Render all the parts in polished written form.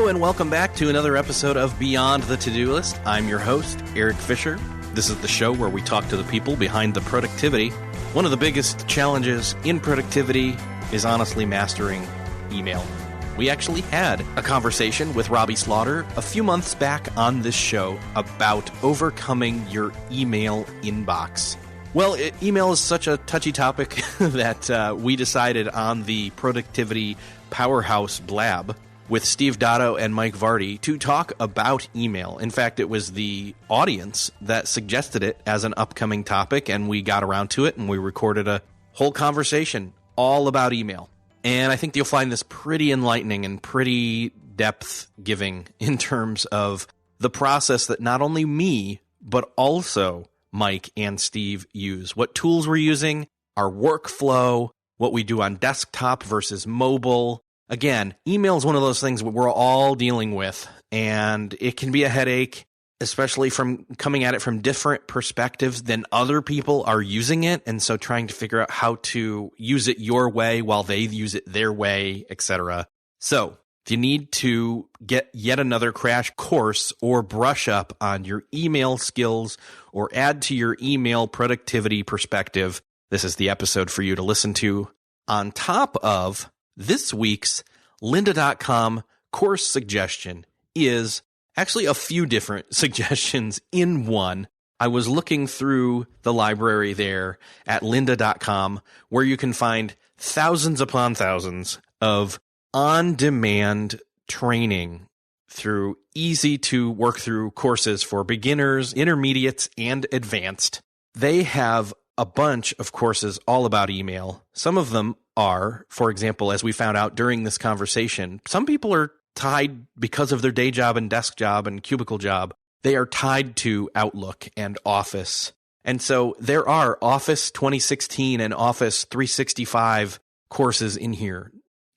Hello and welcome back to another episode of Beyond the To-Do List. I'm your host, Eric Fisher. This is the show where we talk to the people behind the productivity. One of the biggest challenges in productivity is honestly mastering email. We actually had a conversation with Robbie Slaughter a few months back on this show about overcoming your email inbox. Well, email is such a touchy topic that we decided on the Productivity Powerhouse Blab with Steve Dotto and Mike Vardy to talk about email. In fact, it was the audience that suggested it as an upcoming topic, and we got around to it, and we recorded a whole conversation all about email. And I think you'll find this pretty enlightening and pretty depth-giving in terms of the process that not only me, but also Mike and Steve use. What tools we're using, our workflow, what we do on desktop versus mobile. Again, email is one of those things we're all dealing with, and it can be a headache, especially from coming at it from different perspectives than other people are using it, and so trying to figure out how to use it your way while they use it their way, etc. So, if you need to get yet another crash course or brush up on your email skills or add to your email productivity perspective, this is the episode for you to listen to. On top of this week's lynda.com course suggestion is actually a few different suggestions in one. I was looking through the library there at lynda.com where you can find thousands upon thousands of on-demand training through easy to work through courses for beginners, intermediates, and advanced. They have a bunch of courses all about email. Some of them are, for example, as we found out during this conversation, some people are tied because of their day job and desk job and cubicle job. They are tied to Outlook and Office. And so there are Office 2016 and Office 365 courses in here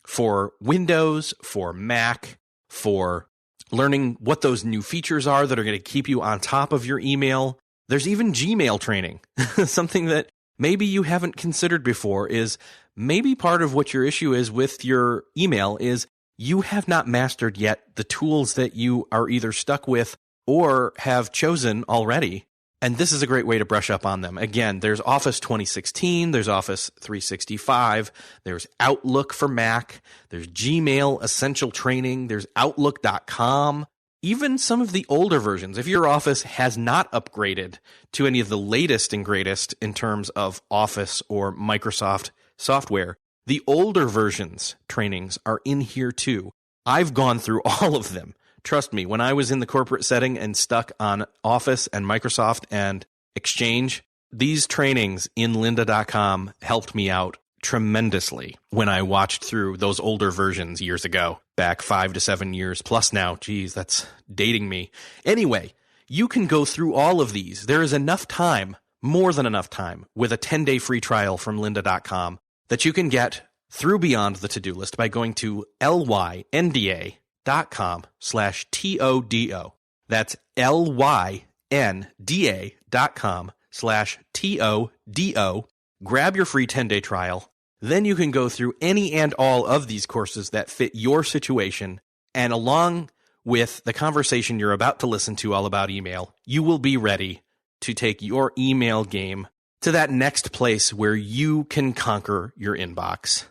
for Windows, for Mac, for learning what those new features are that are going to keep you on top of your email. There's even Gmail training. Something that maybe you haven't considered before is maybe part of what your issue is with your email is you have not mastered yet the tools that you are either stuck with or have chosen already. And this is a great way to brush up on them. Again, there's Office 2016, there's Office 365, there's Outlook for Mac, there's Gmail Essential Training, there's Outlook.com. Even some of the older versions, if your Office has not upgraded to any of the latest and greatest in terms of Office or Microsoft software, the older versions trainings are in here too. I've gone through all of them. Trust me, when I was in the corporate setting and stuck on Office and Microsoft and Exchange, these trainings in lynda.com helped me out tremendously when I watched through those older versions years ago, back 5 to 7 years plus now. Geez, that's dating me. Anyway, you can go through all of these. There is enough time, more than enough time, with a 10-day free trial from lynda.com that you can get through Beyond the To-Do List by going to lynda.com/TODO. That's lynda.com/TODO. Grab your free 10-day trial. Then you can go through any and all of these courses that fit your situation. And along with the conversation you're about to listen to all about email, you will be ready to take your email game to that next place where you can conquer your inbox.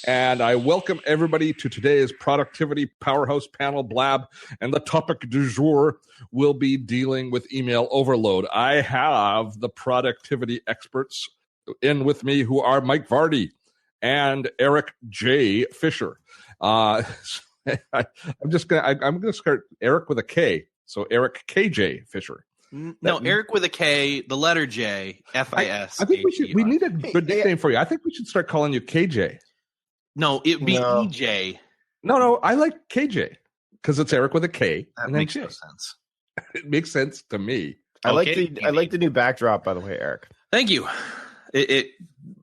And I welcome everybody to today's Productivity Powerhouse Panel Blab. And the topic du jour will be dealing with email overload. I have the productivity experts in with me who are Mike Vardy and Eric J. Fisher. I'm gonna start Eric with a K. So Eric KJ Fisher. No, Eric with a K, the letter J, F-I-S. I think we need a good nickname for you. I think we should start calling you KJ. No, it'd be EJ. No, I like KJ because it's Eric with a K. That makes no sense. It makes sense to me. I like the new backdrop, by the way, Eric. Thank you. It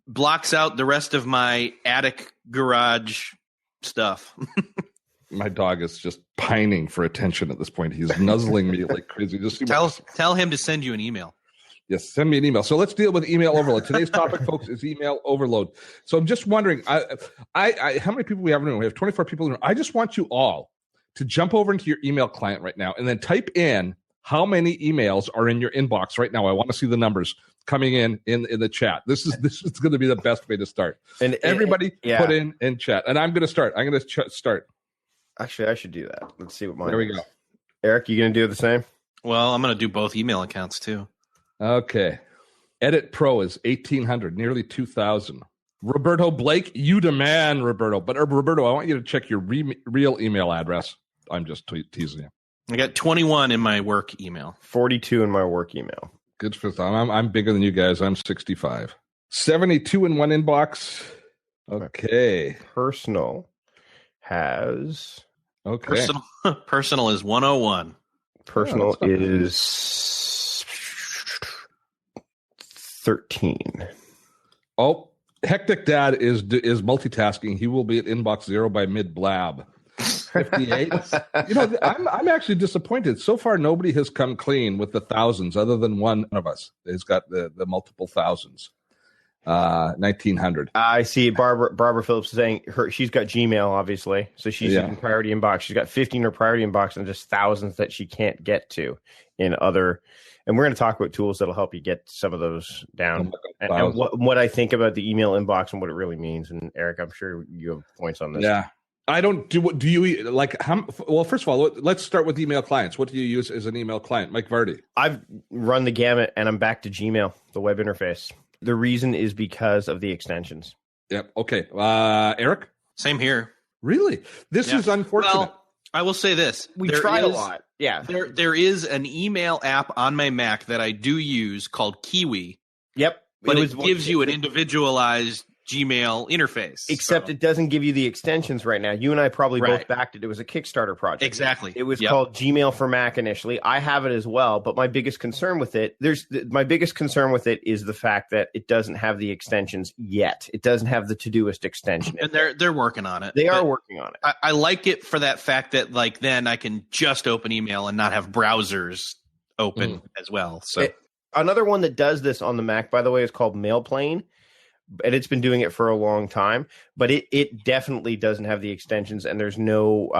blocks out the rest of my attic garage stuff. My dog is just pining for attention at this point. He's nuzzling me like crazy. Tell him to send you an email. Yes, send me an email. So let's deal with email overload. Today's topic, folks, is email overload. So I'm just wondering, how many people we have in the room? We have 24 people in the room. I just want you all to jump over into your email client right now and then type in how many emails are in your inbox right now. I want to see the numbers coming in the chat. This is going to be the best way to start. And everybody put in chat. And I'm going to start. I'm going to start. Actually, I should do that. Let's see what mine There we go. Eric, you going to do the same? Well, I'm going to do both email accounts too. Okay. Edit Pro is 1,800, nearly 2,000. Roberto Blake, you demand, Roberto. But Roberto, I want you to check your real email address. I'm just teasing you. I got 21 in my work email. 42 in my work email. Good for them. I'm bigger than you guys. I'm 65. 72 in one inbox. Okay. Personal has... Okay. Personal is 101. Personal is 13. Oh, Hectic Dad is multitasking. He will be at inbox 0 by mid blab. 58. I'm actually disappointed. So far, nobody has come clean with the thousands, other than one of us has got the multiple thousands. 1,900. I see. Barbara Phillips is saying she's got Gmail, obviously, so she's in priority inbox. She's got 50 in her priority inbox and just thousands that she can't get to in other. And we're going to talk about tools that'll help you get some of those down and what I think about the email inbox and what it really means. And Eric, I'm sure you have points on this. Yeah. I don't do. Do you like? Well, first of all, let's start with email clients. What do you use as an email client, Mike Vardy? I've run the gamut, and I'm back to Gmail, the web interface. The reason is because of the extensions. Yep. Okay. Eric? Same here. Really? This is unfortunate. Well, I will say this. We tried a lot. Yeah. There is an email app on my Mac that I do use called Kiwi. Yep. But it gives you an individualized Gmail interface. Except it doesn't give you the extensions right now. You and I probably both backed it. It was a Kickstarter project. Exactly. It was called Gmail for Mac initially. I have it as well, but my biggest concern with it, is the fact that it doesn't have the extensions yet. It doesn't have the Todoist extension. And they're working on it. They are working on it. I like it for that fact that then I can just open email and not have browsers open as well. So another one that does this on the Mac, by the way, is called Mailplane. And it's been doing it for a long time, but it definitely doesn't have the extensions, and there's no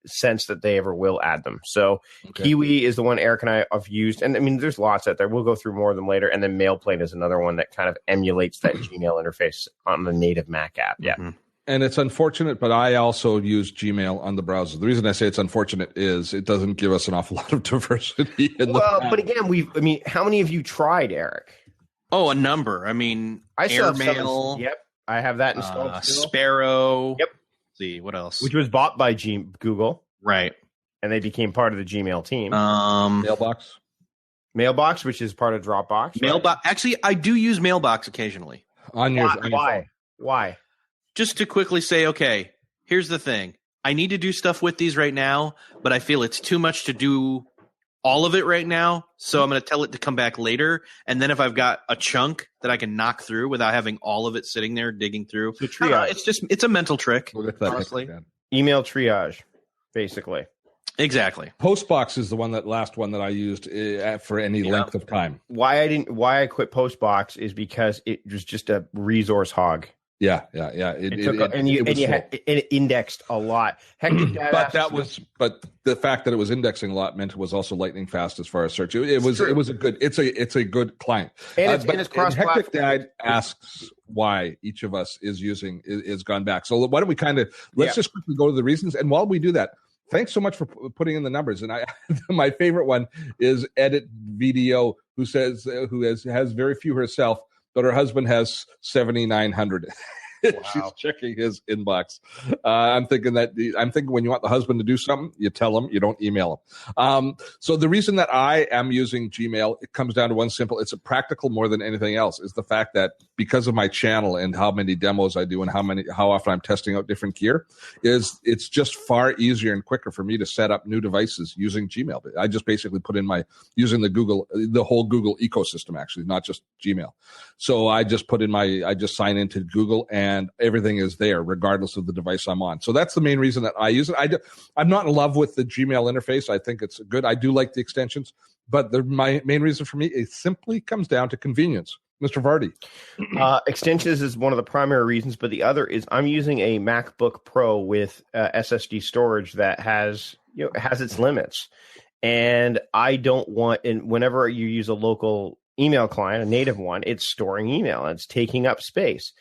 sense that they ever will add them. So Kiwi is the one Eric and I have used, and I mean, there's lots out there. We'll go through more of them later. And then Mailplane is another one that kind of emulates that Gmail interface on the native Mac app. Yeah. Mm-hmm. And it's unfortunate, but I also use Gmail on the browser. The reason I say it's unfortunate is it doesn't give us an awful lot of diversity. But again, how many of you tried, Eric? Oh, a number. I mean, Airmail. Yep, I have that installed. Sparrow. Yep. Let's see what else? Which was bought by Google, right? And they became part of the Gmail team. Mailbox, which is part of Dropbox. Mailbox. Right? Actually, I do use Mailbox occasionally. Why? Just to quickly say, okay, here's the thing. I need to do stuff with these right now, but I feel it's too much to do all of it right now, so I'm going to tell it to come back later. And then if I've got a chunk that I can knock through without having all of it sitting there digging through, so triage. It's a mental trick. Honestly, email triage, basically. Exactly. Postbox is the last one that I used for any length of time. Why I quit Postbox is because it was just a resource hog. Yeah. It indexed a lot. But the fact that it was indexing a lot meant it was also lightning fast as far as search. It's a good client. And it's cross-platform. Hectic Dad asks why each of us is gone back. So why don't we let's just quickly go to the reasons. And while we do that, thanks so much for putting in the numbers. And my favorite one is Edit VDO, who has very few herself, but her husband has 7,900. Wow. She's checking his inbox. I'm thinking when you want the husband to do something, you tell him, you don't email him. So the reason that I am using Gmail, it comes down to one simple, it's a practical more than anything else, is the fact that because of my channel and how many demos I do and how often I'm testing out different gear, it's just far easier and quicker for me to set up new devices using Gmail. I just basically put in using the whole Google ecosystem, actually, not just Gmail. So I just sign into Google, and and everything is there regardless of the device I'm on. So that's the main reason that I use it. I'm not in love with the Gmail interface. I think it's good. I do like the extensions, but my main reason for me, it simply comes down to convenience. Mr. Vardy. Extensions is one of the primary reasons, but the other is I'm using a MacBook Pro with SSD storage that has its limits, and I don't want. And whenever you use a local email client, a native one, it's storing email and it's taking up space.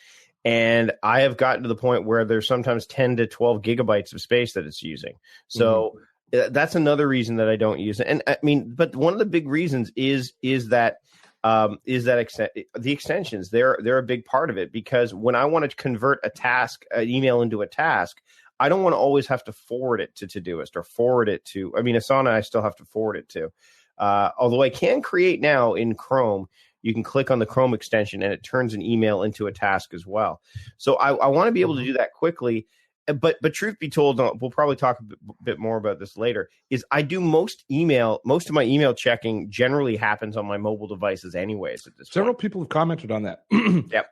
And I have gotten to the point where there's sometimes 10 to 12 gigabytes of space that it's using. So that's another reason that I don't use it. And I mean, but one of the big reasons is that the extensions. They're a big part of it, because when I want to convert an email into a task, I don't want to always have to forward it to Todoist or forward it to, Asana, I still have to forward it to. Although I can create now in Chrome, you can click on the Chrome extension and it turns an email into a task as well. So I want to be able to do that quickly. But truth be told, we'll probably talk a bit more about this later, is I do most of my email checking generally happens on my mobile devices anyways at this Several point. people have commented on that. Yep.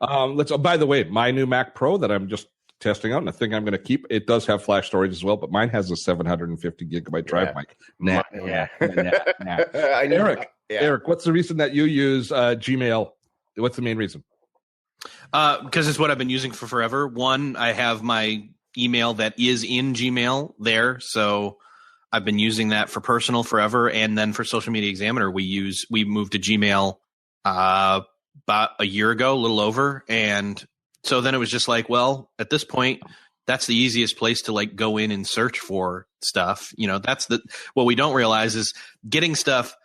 By the way, my new Mac Pro that I'm just testing out, and I think I'm going to keep, it does have flash storage as well, but mine has a 750 gigabyte drive. Mike. Nah. I know. Eric, what's the reason that you use Gmail? What's the main reason? Because it's what I've been using for forever. One, I have my email that is in Gmail there, so I've been using that for personal forever. And then for Social Media Examiner, we moved to Gmail about a year ago, a little over, and so then it was just like, well, at this point, that's the easiest place to like go in and search for stuff. That's what we don't realize is getting stuff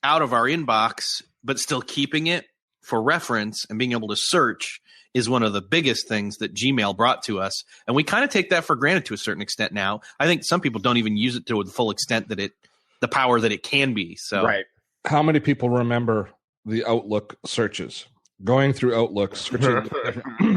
out of our inbox, but still keeping it for reference and being able to search is one of the biggest things that Gmail brought to us. And we kind of take that for granted to a certain extent now. I think some people don't even use it to the full extent that the power that it can be. So, right. How many people remember the Outlook searches? Going through Outlook, searching,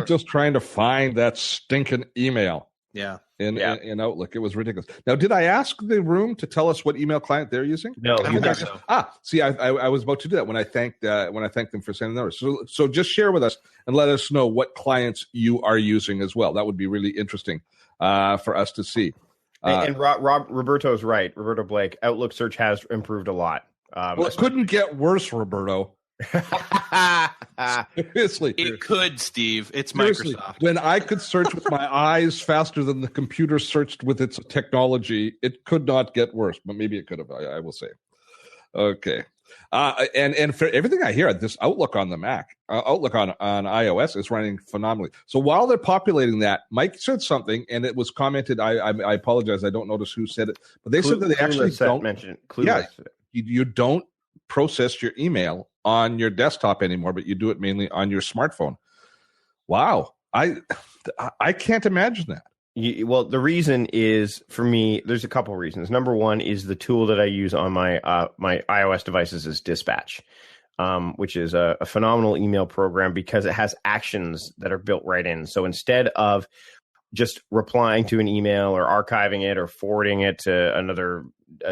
just trying to find that stinking email. Yeah. In Outlook. It was ridiculous. Now, did I ask the room to tell us what email client they're using? No. I don't think so. See, I was about to do that when I thanked them for sending those. So just share with us and let us know what clients you are using as well. That would be really interesting for us to see. And Roberto's right. Roberto Blake, Outlook search has improved a lot. It couldn't get worse, Roberto. Seriously, it could, Steve. It's Seriously, Microsoft. When I could search with my eyes faster than the computer searched with its technology, it could not get worse. But maybe it could have. I will say. Okay, and for everything I hear, this Outlook on the Mac, Outlook on iOS is running phenomenally. So while they're populating that, Mike said something, and it was commented. I apologize, I don't notice who said it, but they said that they actually don't mention it. Yeah, you don't process your email on your desktop anymore, but you do it mainly on your smartphone. Wow. I can't imagine that. Well, the reason is, for me, there's a couple reasons. Number one is the tool that I use on my iOS devices is Dispatch, which is a phenomenal email program because it has actions that are built right in. So instead of just replying to an email or archiving it or forwarding it to another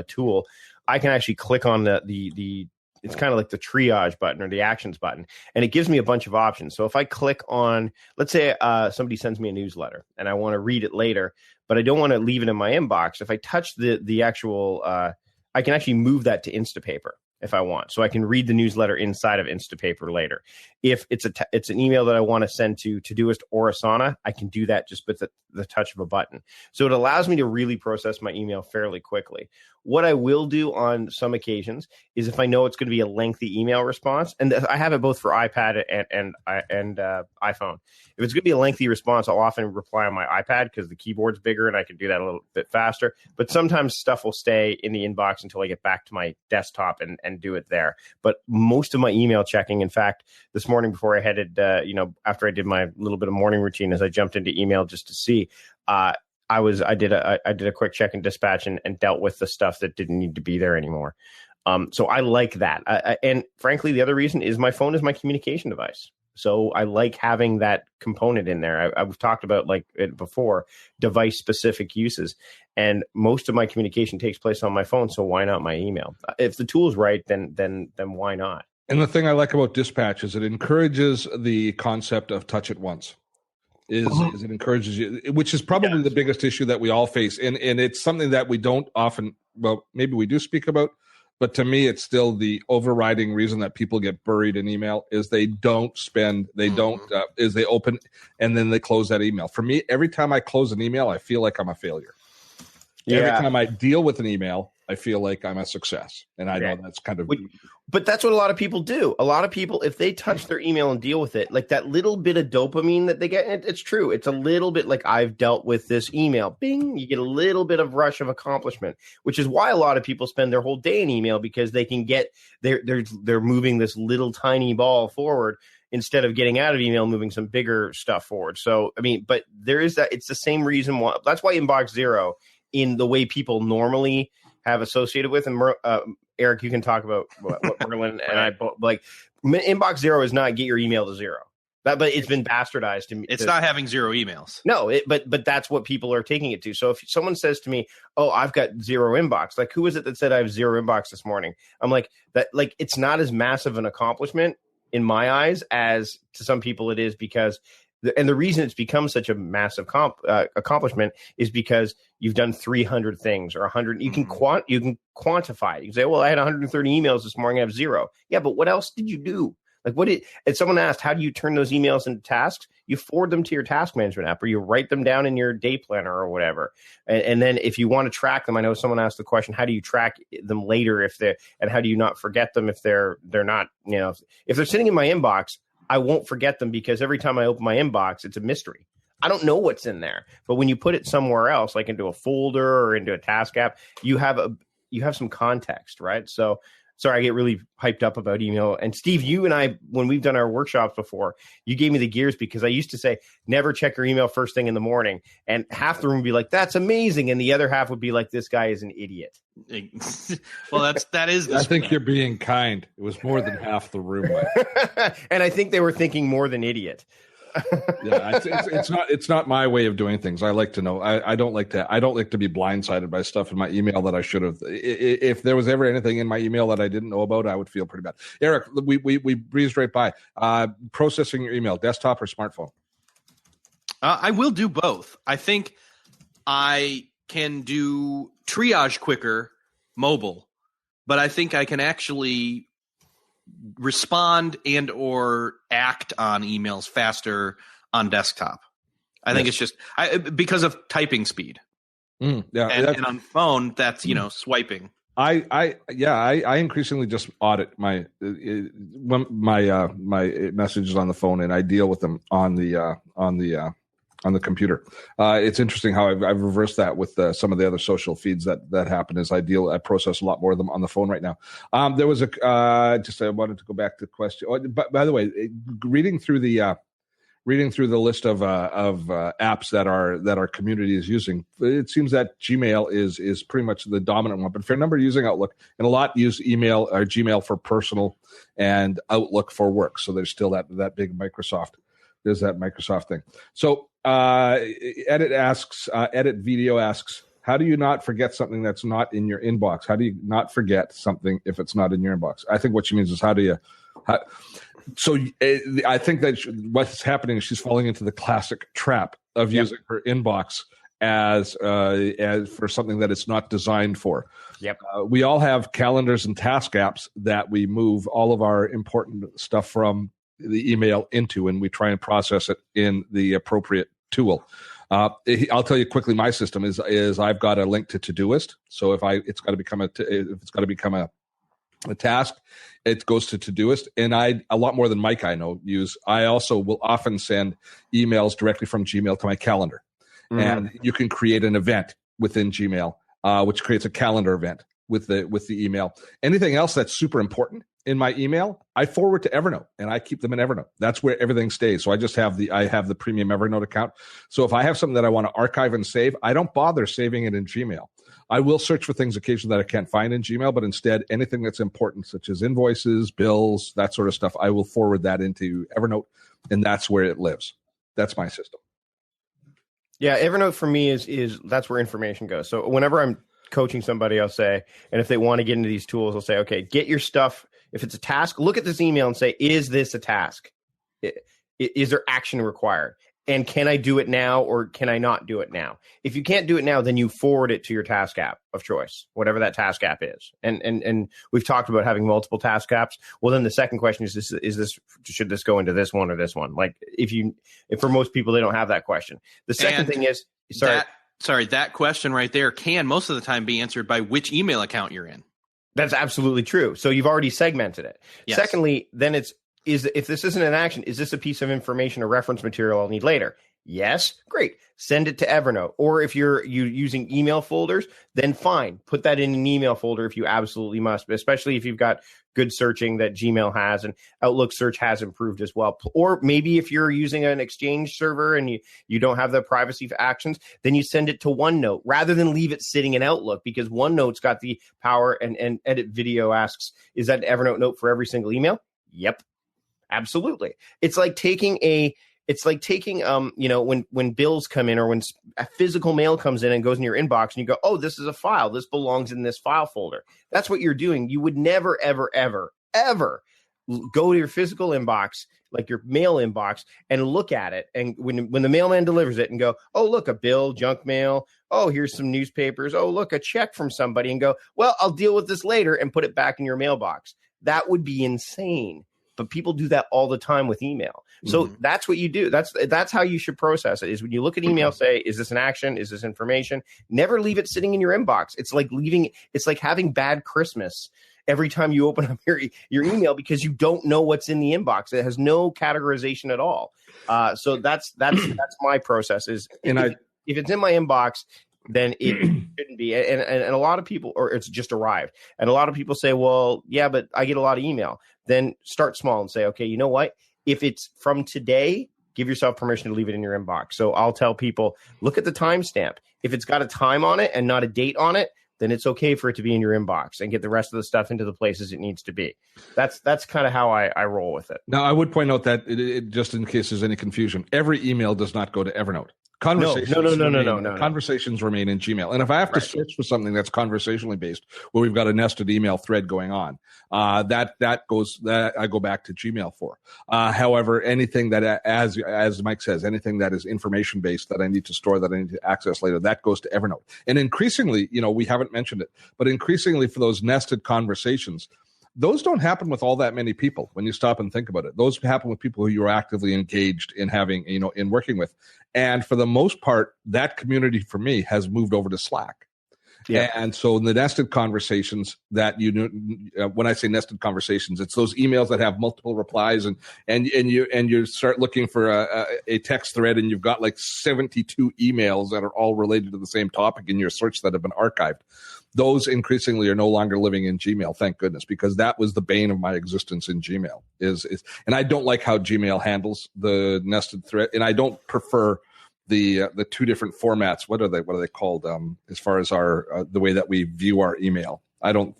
tool, I can actually click on the it's kind of like the triage button or the actions button, and it gives me a bunch of options. So if I click on, let's say somebody sends me a newsletter and I want to read it later, but I don't want to leave it in my inbox. If I touch the actual, I can actually move that to Instapaper if I want. So I can read the newsletter inside of Instapaper later. If it's an email that I want to send to Todoist or Asana, I can do that just with the touch of a button. So it allows me to really process my email fairly quickly. What I will do on some occasions is if I know it's going to be a lengthy email response, and I have it both for iPad and iPhone. If it's going to be a lengthy response, I'll often reply on my iPad because the keyboard's bigger and I can do that a little bit faster. But sometimes stuff will stay in the inbox until I get back to my desktop and do it there. But most of my email checking, in fact, this morning before I headed, after I did my little bit of morning routine, as I jumped into email just to see, I did a quick check in Dispatch and dealt with the stuff that didn't need to be there anymore. So I like that. And frankly, the other reason is my phone is my communication device. So I like having that component in there. I've talked about like it before, device specific uses, and most of my communication takes place on my phone. So why not my email? If the tool is right, then why not? And the thing I like about Dispatch is it encourages the concept of touch it once. is it encourages you, which is probably the biggest issue that we all face. And it's something that we don't often, well, maybe we do speak about, but to me, it's still the overriding reason that people get buried in email is they don't is they open and then they close that email. For me, every time I close an email, I feel like I'm a failure. Yeah. Every time I deal with an email, I feel like I'm a success. And I know that's kind of... But that's what a lot of people do. A lot of people, if they touch their email and deal with it, like that little bit of dopamine that they get, it's true. It's a little bit like I've dealt with this email. Bing, you get a little bit of rush of accomplishment, which is why a lot of people spend their whole day in email because they can get, they're moving this little tiny ball forward instead of getting out of email, moving some bigger stuff forward. So, I mean, but there is that, it's the same reason why, that's why inbox zero in the way people normally have associated with, and Eric, you can talk about what Merlin and I both like. Inbox zero is not get your email to zero. But it's been bastardized to me. It's not having zero emails. No, but that's what people are taking it to. So if someone says to me, "Oh, I've got zero inbox," like who is it that said I have zero inbox this morning? I'm like that. Like it's not as massive an accomplishment in my eyes as to some people it is because. And the reason it's become such a massive accomplishment is because you've done 300 things or 100. You can quantify it. You can say, well, I had 130 emails this morning. I have zero. Yeah, but what else did you do? Like and someone asked, how do you turn those emails into tasks? You forward them to your task management app or you write them down in your day planner or whatever. And then if you want to track them, I know someone asked the question, how do you track them later and how do you not forget them if they're not, if they're sitting in my inbox, I won't forget them because every time I open my inbox, it's a mystery. I don't know what's in there. But when you put it somewhere else, like into a folder or into a task app, you have some context, right? So sorry, I get really hyped up about email. And Steve, you and I, when we've done our workshops before, you gave me the gears because I used to say, never check your email first thing in the morning. And half the room would be like, that's amazing. And the other half would be like, this guy is an idiot. Well, that is. I think you're being kind. It was more than half the room. And I think they were thinking more than idiot. Yeah, it's not my way of doing things. I like to know. I don't like to be blindsided by stuff in my email that I should have. If there was ever anything in my email that I didn't know about, I would feel pretty bad. Eric, we breezed right by processing your email, desktop or smartphone. I will do both. I think I can do triage quicker mobile, but I think I can actually respond and or act on emails faster on desktop. I think it's just because of typing speed. And on phone, that's swiping. I increasingly just audit my messages on the phone, and I deal with them on the computer. It's interesting how I've reversed that with some of the other social feeds that happen. Is I process a lot more of them on the phone right now. There was I wanted to go back to the question. Oh, but by the way, reading through the list of apps that our community is using, it seems that Gmail is pretty much the dominant one. But a fair number using Outlook, and a lot use email or Gmail for personal and Outlook for work. So there's still that big Microsoft. There's that Microsoft thing. So Edit Video asks, how do you not forget something that's not in your inbox? How do you not forget something if it's not in your inbox? I think what she means is so I think that what's happening is she's falling into the classic trap of using her inbox as for something that it's not designed for. Yep. We all have calendars and task apps that we move all of our important stuff from the email into, and we try and process it in the appropriate tool. I'll tell you quickly. My system is I've got a link to Todoist. So if it's got to become a task, it goes to Todoist. And a lot more than Mike I also will often send emails directly from Gmail to my calendar. And you can create an event within Gmail, which creates a calendar event with the email. Anything else that's super important in my email, I forward to Evernote, and I keep them in Evernote. That's where everything stays. So I just have the premium Evernote account. So if I have something that I want to archive and save, I don't bother saving it in Gmail. I will search for things occasionally that I can't find in Gmail, but instead anything that's important, such as invoices, bills, that sort of stuff, I will forward that into Evernote, and that's where it lives. That's my system. Yeah, Evernote for me is that's where information goes. So whenever I'm coaching somebody, I'll say, and if they want to get into these tools, I'll say, okay, get your stuff. If it's a task, look at this email and say, is this a task? Is there action required? And can I do it now or can I not do it now? If you can't do it now, then you forward it to your task app of choice, whatever that task app is. And we've talked about having multiple task apps. Well, then the second question is should this go into this one or this one? Like if for most people, they don't have that question. The second thing is, that question right there can most of the time be answered by which email account you're in. That's absolutely true. So you've already segmented it. Yes. Secondly, then if this isn't an action, is this a piece of information or reference material I'll need later? Yes, great. Send it to Evernote. Or if you're using email folders, then fine. Put that in an email folder if you absolutely must, but especially if you've got good searching that Gmail has, and Outlook search has improved as well. Or maybe if you're using an Exchange server and you don't have the privacy actions, then you send it to OneNote rather than leave it sitting in Outlook, because OneNote's got the power. And Edit Video asks, is that an Evernote note for every single email? Yep. Absolutely. It's like taking when bills come in or when a physical mail comes in and goes in your inbox and you go, oh, this is a file. This belongs in this file folder. That's what you're doing. You would never, ever, ever, ever go to your physical inbox, like your mail inbox, and look at it. And when the mailman delivers it and go, oh, look, a bill, junk mail. Oh, here's some newspapers. Oh, look, a check from somebody, and go, well, I'll deal with this later, and put it back in your mailbox. That would be insane. But people do that all the time with email. So that's what you do. That's how you should process it, is when you look at email, say, is this an action? Is this information? Never leave it sitting in your inbox. It's like having bad Christmas every time you open up your email, because you don't know what's in the inbox. It has no categorization at all. So that's my process is, if it's in my inbox, then it shouldn't be. And a lot of people, or it's just arrived. And a lot of people say, well, yeah, but I get a lot of email. Then start small and say, okay, you know what? If it's from today, give yourself permission to leave it in your inbox. So I'll tell people, look at the timestamp. If it's got a time on it and not a date on it, then it's okay for it to be in your inbox and get the rest of the stuff into the places it needs to be. That's kind of how I roll with it. Now, I would point out that just in case there's any confusion, every email does not go to Evernote. Conversations remain in Gmail. And if I have to search for something that's conversationally based, where we've got a nested email thread going on, that I go back to Gmail for. However, anything that, as Mike says, anything that is information based that I need to store, that I need to access later, that goes to Evernote. And increasingly, we haven't mentioned it, but increasingly for those nested conversations, those don't happen with all that many people when you stop and think about it. Those happen with people who you're actively engaged in having, in working with. And for the most part, that community for me has moved over to Slack. Yeah. And so in the nested conversations that when I say nested conversations, it's those emails that have multiple replies and you start looking for a text thread and you've got like 72 emails that are all related to the same topic in your search that have been archived. Those increasingly are no longer living in Gmail, thank goodness, because that was the bane of my existence in Gmail. And I don't like how Gmail handles the nested thread, and I don't prefer the two different formats. What are they called? As far as the way that we view our email, I don't.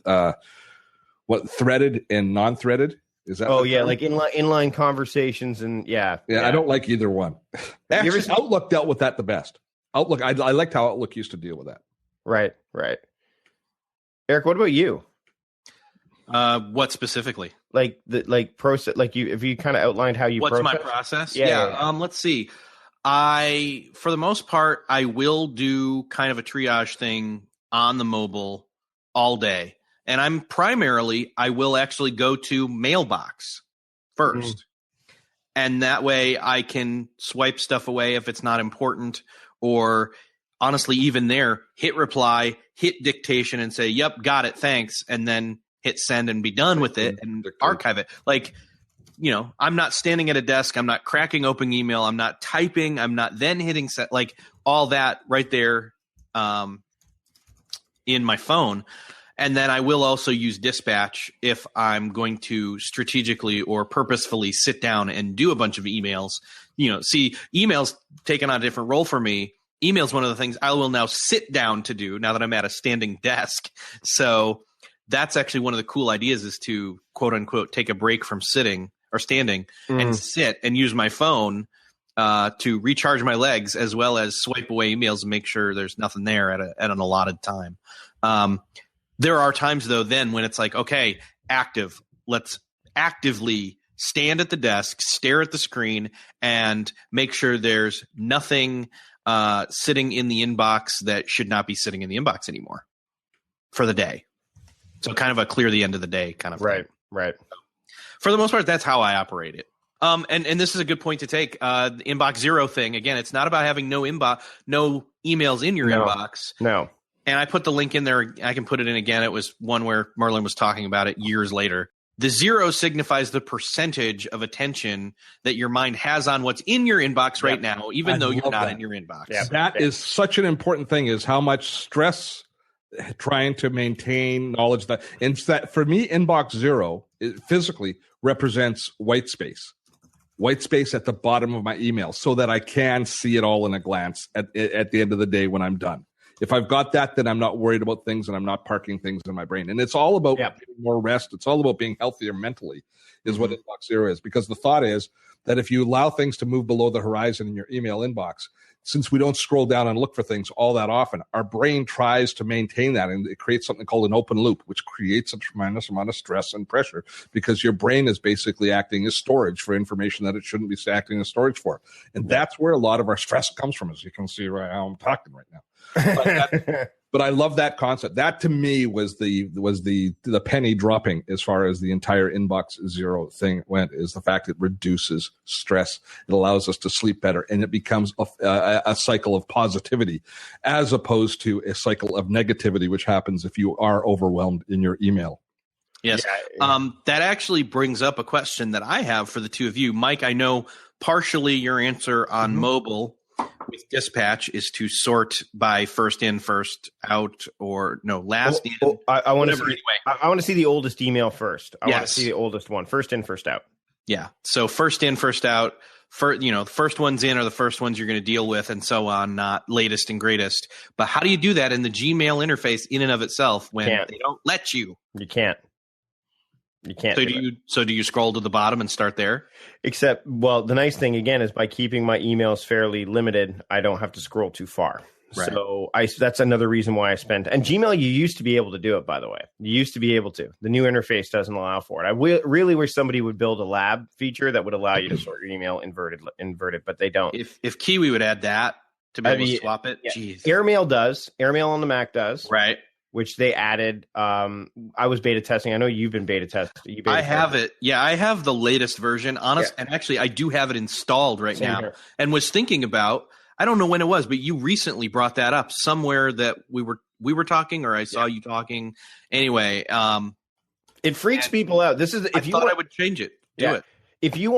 Threaded and non-threaded? Is that? Oh yeah, like inline conversations and yeah. I don't like either one. Actually, Outlook dealt with that the best. Outlook, I liked how Outlook used to deal with that. Right. Eric, what about you? What specifically? Process. If you kind of outlined how you. What's process? My process? Yeah. Let's see. For the most part, I will do kind of a triage thing on the mobile all day, and I will actually go to mailbox first, and that way I can swipe stuff away if it's not important, or honestly, even there, hit reply, hit dictation, and say, "Yep, got it, thanks," and then hit send and be done with it and archive it. I'm not standing at a desk. I'm not cracking open email. I'm not typing. I'm not then hitting set, all that right there in my phone. And then I will also use Dispatch if I'm going to strategically or purposefully sit down and do a bunch of emails. See, emails taking on a different role for me. Email is one of the things I will now sit down to do now that I'm at a standing desk. So that's actually one of the cool ideas, is to quote unquote take a break from sitting or standing and sit and use my phone to recharge my legs, as well as swipe away emails and make sure there's nothing there at an allotted time. There are times though then when it's like, okay, let's actively stand at the desk, stare at the screen, and make sure there's nothing sitting in the inbox that should not be sitting in the inbox anymore for the day. So kind of a clear the end of the day kind of thing. Right. For the most part, that's how I operate it. And this is a good point to take. The inbox zero thing, again, it's not about having no emails in your inbox. No. And I put the link in there. I can put it in again. It was one where Merlin was talking about it years later. The zero signifies the percentage of attention that your mind has on what's in your inbox right now, even though you're not in your inbox. Yeah. That is such an important thing, is how much stress trying to maintain knowledge that, and that for me, inbox zero physically represents white space at the bottom of my email, so that I can see it all in a glance at the end of the day when I'm done. If I've got that, then I'm not worried about things and I'm not parking things in my brain. And it's all about getting more rest. It's all about being healthier mentally, is what inbox zero is. Because the thought is that if you allow things to move below the horizon in your email inbox, since we don't scroll down and look for things all that often, our brain tries to maintain that, and it creates something called an open loop, which creates a tremendous amount of stress and pressure, because your brain is basically acting as storage for information that it shouldn't be acting as storage for. And that's where a lot of our stress comes from, as you can see right how I'm talking right now. But I love that concept. That to me was the penny dropping as far as the entire inbox zero thing went, is the fact it reduces stress. It allows us to sleep better, and it becomes a cycle of positivity as opposed to a cycle of negativity, which happens if you are overwhelmed in your email. Yes. Yeah. That actually brings up a question that I have for the two of you. Mike, I know partially your answer on mobile with dispatch is to sort by first in, first out, or last in. I want to see. Anyway. I want to see the oldest email first. I want to see the oldest one. First in, first out. Yeah. So first in, first out. The first ones in are the first ones you're going to deal with, and so on. Not latest and greatest. But how do you do that in the Gmail interface in and of itself when they don't let you? You can't. You can't. So do you scroll to the bottom and start there? Except, well, the nice thing again is by keeping my emails fairly limited, I don't have to scroll too far. Right. So that's another reason why I spent. And Gmail, you used to be able to do it, by the way. You used to be able to. The new interface doesn't allow for it. I really wish somebody would build a lab feature that would allow you to sort your email inverted, but they don't. If Kiwi would add that to be able to swap it, geez. Airmail does. Airmail on the Mac does. Right. Which they added. I was beta testing. I know you've been beta testing. I have it. Yeah, I have the latest version. And actually, I do have it installed right now. Here. And was thinking about, I don't know when it was, but you recently brought that up somewhere that we were talking, or I saw you talking. Anyway, it freaks people out. This is I thought I would change it. Do it. If you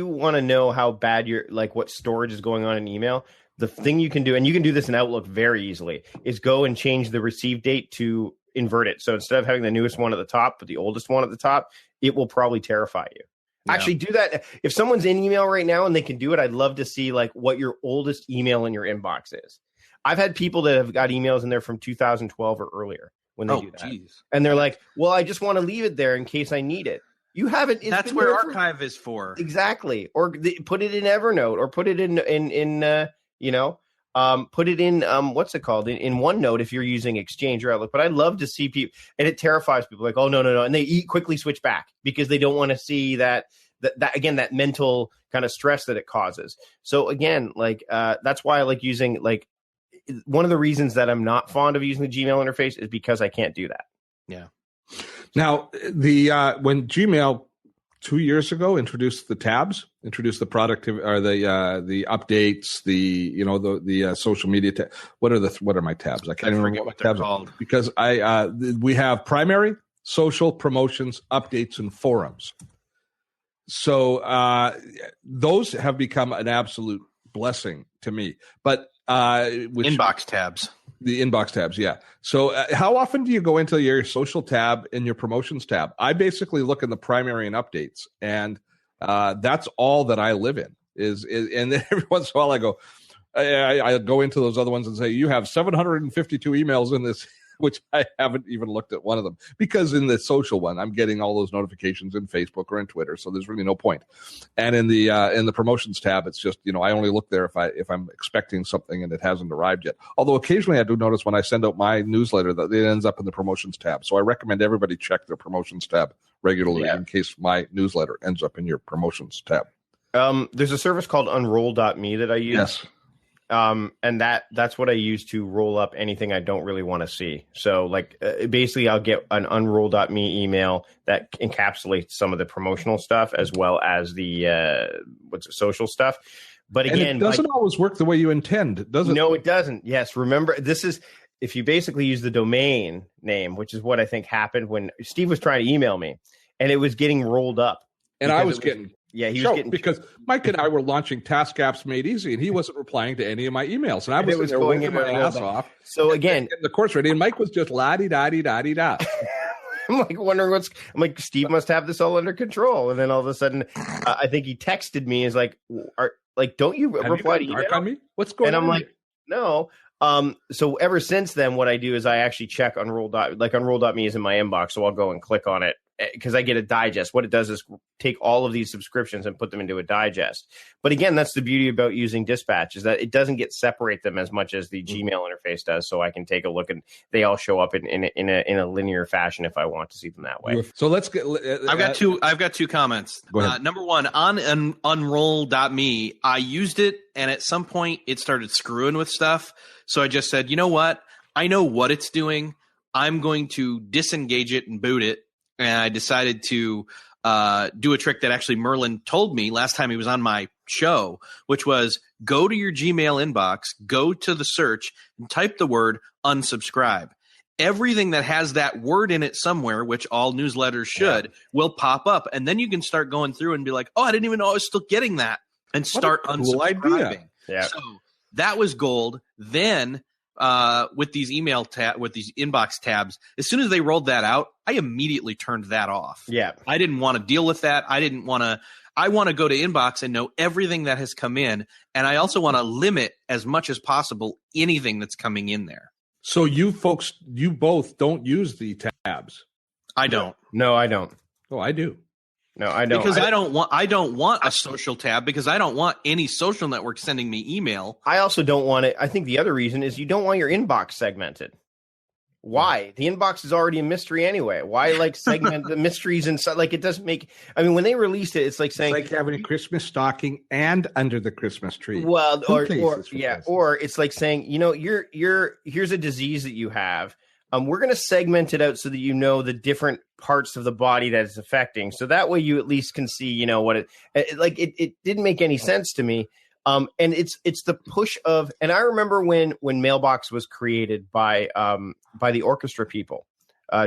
want to know how bad what storage is going on in email. The thing you can do, and you can do this in Outlook very easily, is go and change the receive date to invert it. So instead of having the newest one at the top, but the oldest one at the top, it will probably terrify you. Yeah. Actually, do that. If someone's in email right now and they can do it, I'd love to see what your oldest email in your inbox is. I've had people that have got emails in there from 2012 or earlier when they do that. Geez. And they're like, well, I just want to leave it there in case I need it. You haven't. That's where archive is for. Exactly. Or put it in Evernote, or put it in put it in what's it called in OneNote if you're using Exchange or Outlook. But I love to see people, and it terrifies people, like, oh no, and they quickly switch back because they don't want to see that again, that mental kind of stress that it causes. So again, that's why I like using one of the reasons that I'm not fond of using the Gmail interface is because I can't do that. Yeah. Now when Gmail 2 years ago introduced the tabs, introduced the productivity or the updates, the social media tab. What are my tabs? I can't remember what tabs are called, because we have primary, social, promotions, updates, and forums. So those have become an absolute blessing to me. But inbox tabs. The inbox tabs, yeah. So how often do you go into your social tab and your promotions tab? I basically look in the primary and updates, and that's all that I live in. And then every once in a while I go into those other ones and say, you have 752 emails in this which I haven't even looked at one of them, because in the social one, I'm getting all those notifications in Facebook or in Twitter, so there's really no point. And in the promotions tab, it's just, I only look there if I'm expecting something and it hasn't arrived yet. Although occasionally I do notice when I send out my newsletter that it ends up in the promotions tab. So I recommend everybody check their promotions tab regularly in case my newsletter ends up in your promotions tab. There's a service called unroll.me that I use. Yes. And that's what I use to roll up anything I don't really want to see. So basically I'll get an unroll.me email that encapsulates some of the promotional stuff as well as the social stuff. But again, and it doesn't always work the way you intend, does it? No, it doesn't. Yes. Remember, this is if you basically use the domain name, which is what I think happened when Steve was trying to email me and it was getting rolled up. And I was getting he was getting, because Mike and I were launching Task Apps Made Easy, and he wasn't replying to any of my emails, and I was there working my ass off. So again, the course ready, and Mike was just la di da di da di da. I'm like wondering I'm like, Steve must have this all under control, and then all of a sudden, I think he texted me, is like, don't you reply to email? On me? What's going on? And I'm like, no. So ever since then, what I do is I actually check unroll.me is in my inbox, so I'll go and click on it because I get a digest. What it does is take all of these subscriptions and put them into a digest. But again, that's the beauty about using Dispatch, is that it doesn't separate them as much as the Gmail interface does. So I can take a look and they all show up in a linear fashion if I want to see them that way. So let's get. I've got two comments. Go ahead. Number one, on unroll.me, I used it, and at some point it started screwing with stuff. So I just said, you know what? I know what it's doing. I'm going to disengage it and boot it. And I decided to do a trick that actually Merlin told me last time he was on my show, which was go to your Gmail inbox, go to the search, and type the word unsubscribe. Everything that has that word in it somewhere, which all newsletters should, will pop up. And then you can start going through and be like, oh, I didn't even know I was still getting that, and start unsubscribing. Idea. Yeah. So that was gold. Then with these with these inbox tabs, as soon as they rolled that out, I immediately turned that off. Yeah. I didn't want to deal with that. I want to go to inbox and know everything that has come in. And I also want to limit as much as possible anything that's coming in there. So you folks, you both don't use the tabs. I don't. No, I don't. Oh, I do. No, I don't. Because I don't want a social tab, because I don't want any social network sending me email. I also don't want it. I think the other reason is you don't want your inbox segmented. Why? The inbox is already a mystery anyway. Why segment the mysteries inside? It doesn't make. I mean, when they released it, it's like saying it's like having a Christmas stocking and under the Christmas tree. Well, or it's like saying, here's a disease that you have. We're going to segment it out so that you know the different parts of the body that it's affecting. So that way you at least can see, what it didn't make any sense to me. And it's the push of, and I remember when Mailbox was created by the orchestra people,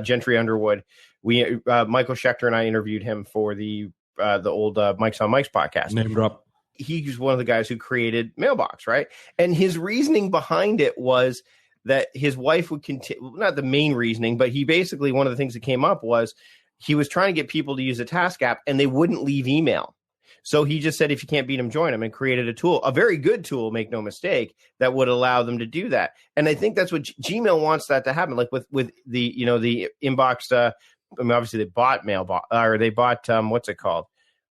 Gentry Underwood, Michael Schechter and I interviewed him for the old Mike's on Mike's podcast. Name drop. He's one of the guys who created Mailbox, right? And his reasoning behind it was that his wife would continue, not the main reasoning, but he basically, one of the things that came up was he was trying to get people to use a task app and they wouldn't leave email. So he just said, if you can't beat them, join them, and created a tool, a very good tool, make no mistake, that would allow them to do that. And I think that's what Gmail wants that to happen. Like with the, the inbox, obviously they bought Mailbox, or they bought, what's it called?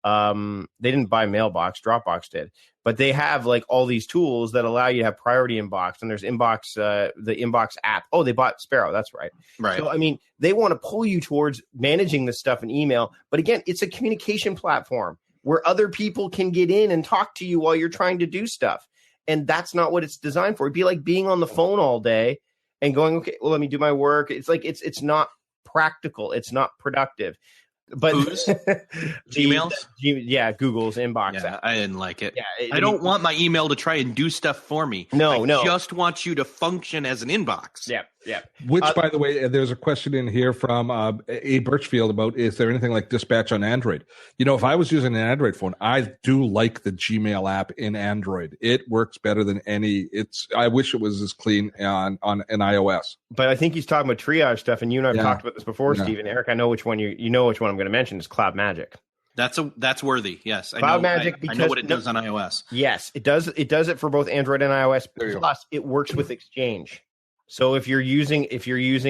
They didn't buy Mailbox, Dropbox did, but they have all these tools that allow you to have priority inbox, and there's inbox, the inbox app. Oh, they bought Sparrow. That's right. Right. So, I mean, they want to pull you towards managing this stuff in email, but again, it's a communication platform where other people can get in and talk to you while you're trying to do stuff. And that's not what it's designed for. It'd be like being on the phone all day and going, okay, well, let me do my work. It's it's not practical. It's not productive. But Gmails? Google's inbox app. I didn't like it. Yeah, I don't want my email to try and do stuff for me. No. I just want you to function as an inbox. Yeah. Which, by the way, there's a question in here from A. Birchfield about, is there anything like Dispatch on Android? If I was using an Android phone, I do like the Gmail app in Android. It works better than any. I wish it was as clean on an iOS. But I think he's talking about triage stuff, and you and I have talked about this before, Steve and Eric. I know which one you know which one I'm going to mention is Cloud Magic. That's worthy. Yes, Cloud Magic. I know what it does on iOS. Yes, it does. It does it for both Android and iOS. Plus, it works with Exchange. So if you're using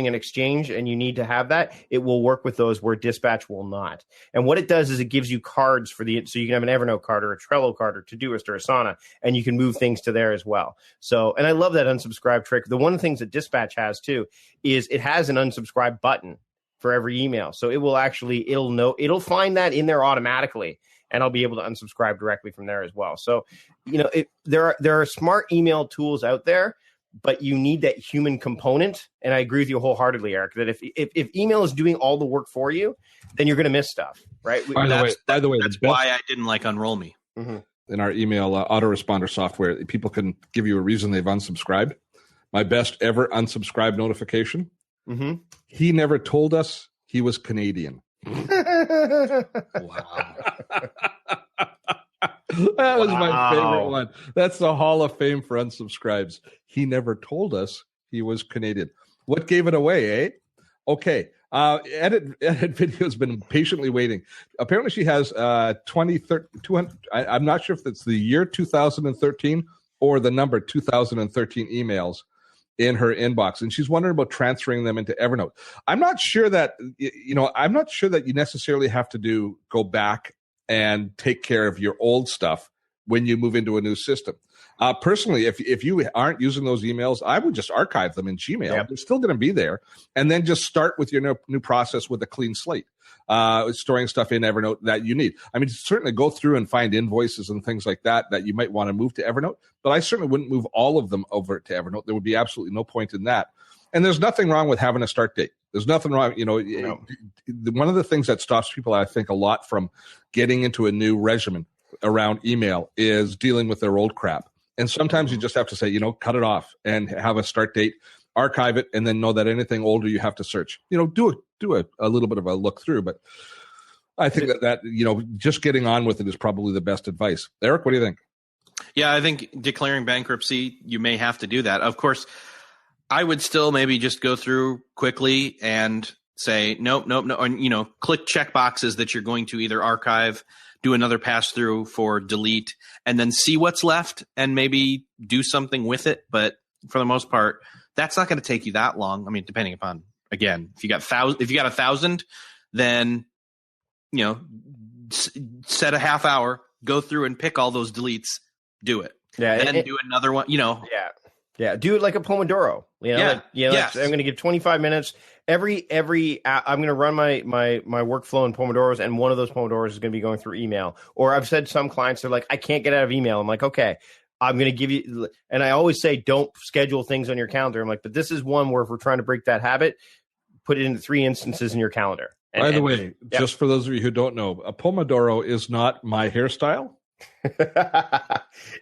an Exchange and you need to have that, it will work with those where Dispatch will not. And what it does is it gives you cards so you can have an Evernote card or a Trello card or Todoist or Asana, and you can move things to there as well. So, and I love that unsubscribe trick. The one of the things that Dispatch has too is it has an unsubscribe button for every email. So it will it'll find that in there automatically, and I'll be able to unsubscribe directly from there as well. So, there are smart email tools out there, but you need that human component. And I agree with you wholeheartedly, Eric, that if email is doing all the work for you, then you're going to miss stuff, right? By the way, that's why I didn't like Unroll Me. Mm-hmm. In our email autoresponder software, people can give you a reason they've unsubscribed. My best ever unsubscribe notification. Mm-hmm. He never told us he was Canadian. Wow. That was my favorite one. That's the Hall of Fame for unsubscribes. He never told us he was Canadian. What gave it away, eh? Okay. Edit Video has been patiently waiting. Apparently she has 200. I'm not sure if it's the year 2013 or the number 2013 emails in her inbox, and she's wondering about transferring them into Evernote. I'm not sure that you necessarily have to go back and take care of your old stuff when you move into a new system. Personally, if you aren't using those emails, I would just archive them in Gmail. Yep. They're still going to be there. And then just start with your new process with a clean slate, storing stuff in Evernote that you need. I mean, certainly go through and find invoices and things like that you might want to move to Evernote, but I certainly wouldn't move all of them over to Evernote. There would be absolutely no point in that. And there's nothing wrong with having a start date. There's nothing wrong. No. One of the things that stops people, I think, a lot from getting into a new regimen around email is dealing with their old crap. And sometimes you just have to say, cut it off and have a start date, archive it, and then know that anything older you have to search. Do a little bit of a look through. But I think that just getting on with it is probably the best advice. Eric, what do you think? Yeah, I think declaring bankruptcy, you may have to do that. Of course, I would still maybe just go through quickly and say, nope, and, click check boxes that you're going to either archive, do another pass through for delete, and then see what's left and maybe do something with it. But for the most part, that's not going to take you that long. I mean, depending upon, again, if you got 1,000, then, set a half hour, go through and pick all those deletes, do it. Yeah. Then do another one, Yeah. Yeah. Do it like a Pomodoro, Yes. I'm going to give 25 minutes every I'm going to run my workflow in Pomodoros, and one of those Pomodoros is going to be going through email. Or I've said some clients, they're like, I can't get out of email. I'm like, okay, I'm going to give you, and I always say, don't schedule things on your calendar. I'm like, but this is one where if we're trying to break that habit, put it into 3 instances in your calendar. By the way, just for those of you who don't know, a Pomodoro is not my hairstyle.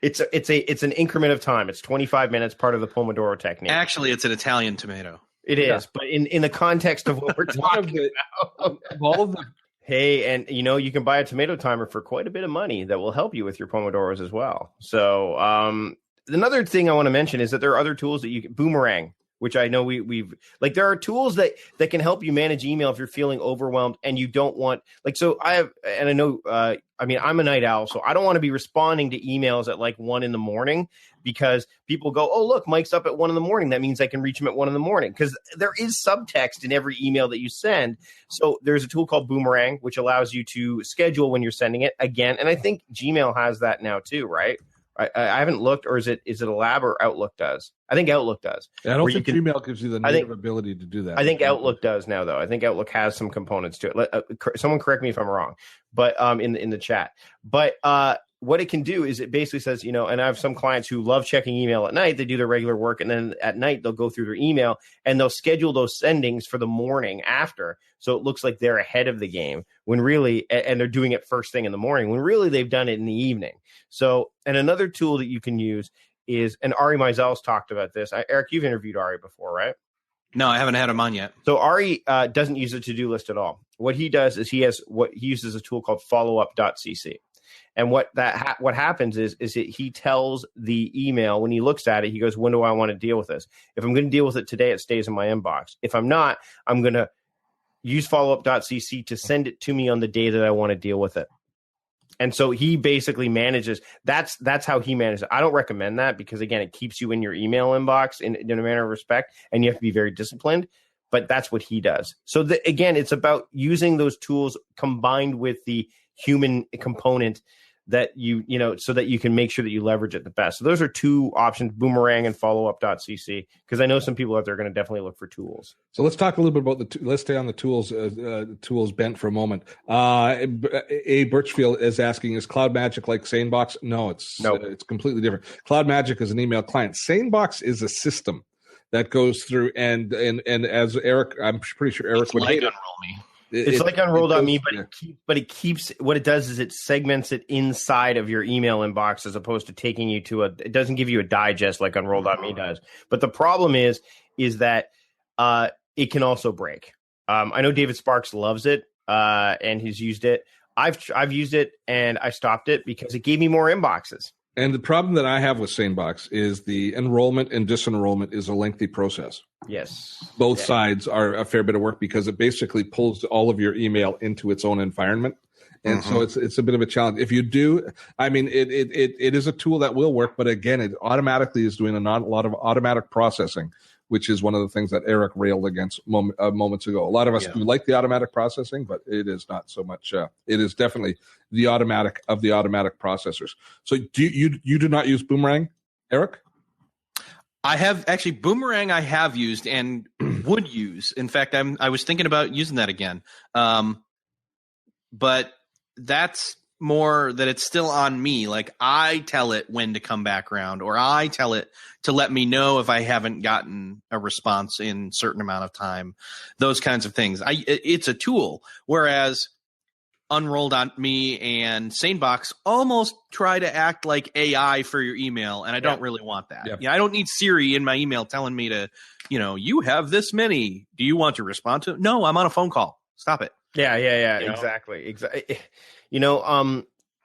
It's an increment of time. It's 25 minutes, part of the Pomodoro technique. Actually, it's an Italian tomato. It is, but in the context of what we're talking about, all of them. Hey, and you can buy a tomato timer for quite a bit of money that will help you with your Pomodoros as well. So another thing I want to mention is that there are other tools that you can Boomerang, which I know we've like, there are tools that can help you manage email if you're feeling overwhelmed and you don't want, I know, I'm a night owl, so I don't want to be responding to emails at 1 a.m. because people go, oh, look, Mike's up at 1 a.m. That means I can reach him at 1 a.m. because there is subtext in every email that you send. So there's a tool called Boomerang, which allows you to schedule when you're sending it again. And I think Gmail has that now too, right? I haven't looked, or is it a lab, or Outlook does? I think Outlook does. Yeah, I don't think Gmail gives you the native ability to do that. I think Outlook does now, though. I think Outlook has some components to it. Someone correct me if I'm wrong, but in the chat. But what it can do is it basically says, and I have some clients who love checking email at night. They do their regular work, and then at night they'll go through their email and they'll schedule those sendings for the morning after. So it looks like they're ahead of the game when really, and they're doing it first thing in the morning when really they've done it in the evening. So, and another tool that you can use is, and Ari Meisel's talked about this. Eric, you've interviewed Ari before, right? No, I haven't had him on yet. So Ari doesn't use a to-do list at all. What he does is he uses a tool called followup.cc. And what happens is he tells the email, when he looks at it, he goes, when do I want to deal with this? If I'm going to deal with it today, it stays in my inbox. If I'm not, I'm going to use followup.cc to send it to me on the day that I want to deal with it. And so he basically manages. That's how he manages it. I don't recommend that because, again, it keeps you in your email inbox in a manner of respect, and you have to be very disciplined. But that's what he does. So again, it's about using those tools combined with the human component that so that you can make sure that you leverage it the best. So those are two options, Boomerang and followup.cc, because I know some people out there are going to definitely look for tools. So let's talk a little bit about let's stay on the tools bent for a moment. A Birchfield is asking, is Cloud Magic like SaneBox? No, it's completely different. Cloud Magic is an email client. SaneBox is a system that goes through and as Eric, I'm pretty sure Eric would hate Unroll Me. It's like Unroll.me, but it keeps what it does is it segments it inside of your email inbox as opposed to taking you to it doesn't give you a digest like Unroll.me does. But the problem is that it can also break. I know David Sparks loves it and he's used it. I've used it and I stopped it because it gave me more inboxes. And the problem that I have with SaneBox is the enrollment and disenrollment is a lengthy process. Yes. Both sides are a fair bit of work because it basically pulls all of your email into its own environment. And so it's a bit of a challenge. If you do, I mean, it is a tool that will work, but again, it automatically is doing a lot of automatic processing, which is one of the things that Eric railed against moments ago. A lot of us do like the automatic processing, but it is not so much. It is definitely the automatic of the automatic processors. So you do not use Boomerang, Eric? I have actually Boomerang. I have used and would use. In fact, I was thinking about using that again, but that's more that it's still on me. Like I tell it when to come back around, or I tell it to let me know if I haven't gotten a response in a certain amount of time. Those kinds of things. It's a tool, whereas Unroll.me and SaneBox almost try to act like AI for your email, and I don't really want that. Yep. Yeah, I don't need Siri in my email telling me to, you have this many. Do you want to respond to it? No, I'm on a phone call. Stop it. Yeah. Exactly.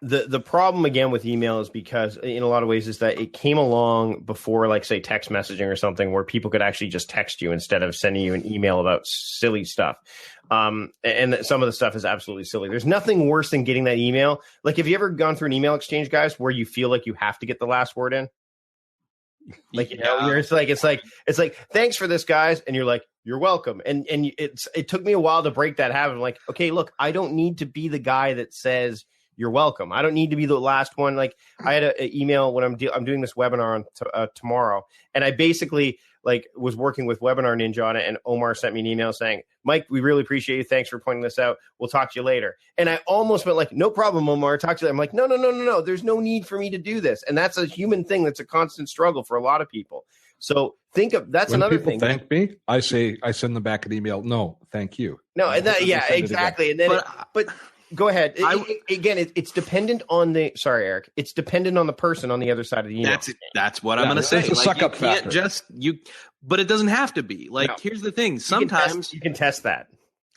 The problem again with email is because in a lot of ways is that it came along before, like say text messaging or something where people could actually just text you instead of sending you an email about silly stuff. And some of the stuff is absolutely silly. There's nothing worse than getting that email. Like, have you ever gone through an email exchange, guys, where you feel like you have to get the last word in? Like, it's like, thanks for this, guys. And you're like, you're welcome. And it took me a while to break that habit. I'm like, okay, look, I don't need to be the guy that says you're welcome. I don't need to be the last one. Like I had an email when I'm doing this webinar on tomorrow. And I basically was working with Webinar Ninja on it. And Omar sent me an email saying, Mike, we really appreciate you. Thanks for pointing this out. We'll talk to you later. And I almost went like, no problem, Omar. Talk to you later. I'm like, no. There's no need for me to do this. And that's a human thing. That's a constant struggle for a lot of people. So think of that's when another people thing. Thank me. I send them back an email. No, thank you. No, and exactly. And then, but go ahead. It's dependent on the. Sorry, Eric. It's dependent on the person on the other side of the email. That's what I'm going to say. It's a suck up factor. But it doesn't have to be. Here's the thing. Sometimes you can test that.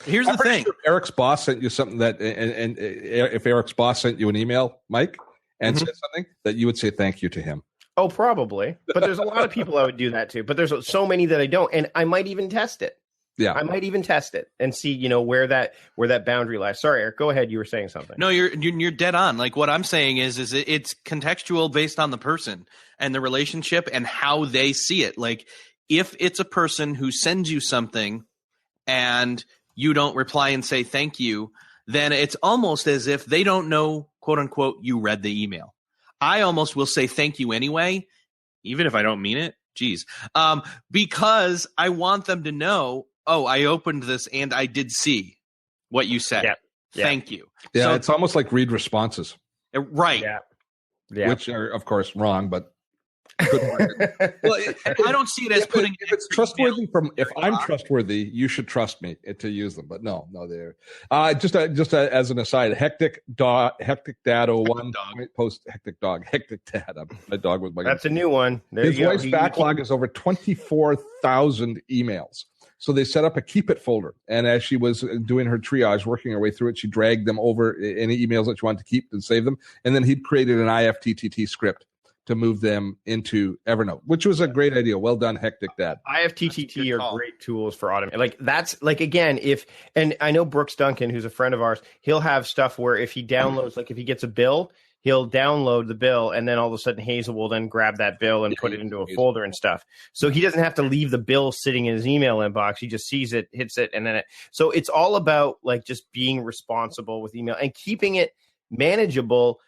Here's the thing. Sure Eric's boss sent you something that, and if Eric's boss sent you an email, Mike, and said something that you would say thank you to him. Oh, probably. But there's a lot of people I would do that to. But there's so many that I don't, and I might even test it. Yeah, I might even test it and see, where that boundary lies. Sorry, Eric, go ahead. You were saying something. No, you're dead on. Like what I'm saying is it's contextual based on the person and the relationship and how they see it. Like if it's a person who sends you something and you don't reply and say thank you, then it's almost as if they don't know, quote unquote, you read the email. I almost will say thank you anyway, even if I don't mean it. Geez. Because I want them to know, oh, I opened this and I did see what you said. Yeah. Thank you. Yeah, so, it's almost like read responses. Right. Yeah. Which are, of course, wrong, but good work. Well, I don't see it as putting. If it's trustworthy, if I'm trustworthy, you should trust me to use them. But no, they're just as an aside. Hectic Dad 01 post Hectic Dad. My dog was my. That's a new one. His wife's backlog is over 24,000 emails. So they set up a keep it folder. And as she was doing her triage, working her way through it, she dragged them over any emails that she wanted to keep and save them. And then he'd created an IFTTT script to move them into Evernote, which was a great idea. Well done, Hectic Dad. IFTTT are great tools for automation. Like that's like, again, and I know Brooks Duncan, who's a friend of ours, he'll have stuff where if he downloads, like if he gets a bill, he'll download the bill, and then all of a sudden Hazel will then grab that bill and put it into a folder and stuff. So he doesn't have to leave the bill sitting in his email inbox. He just sees it, hits it, and then so it's all about like just being responsible with email and keeping it manageable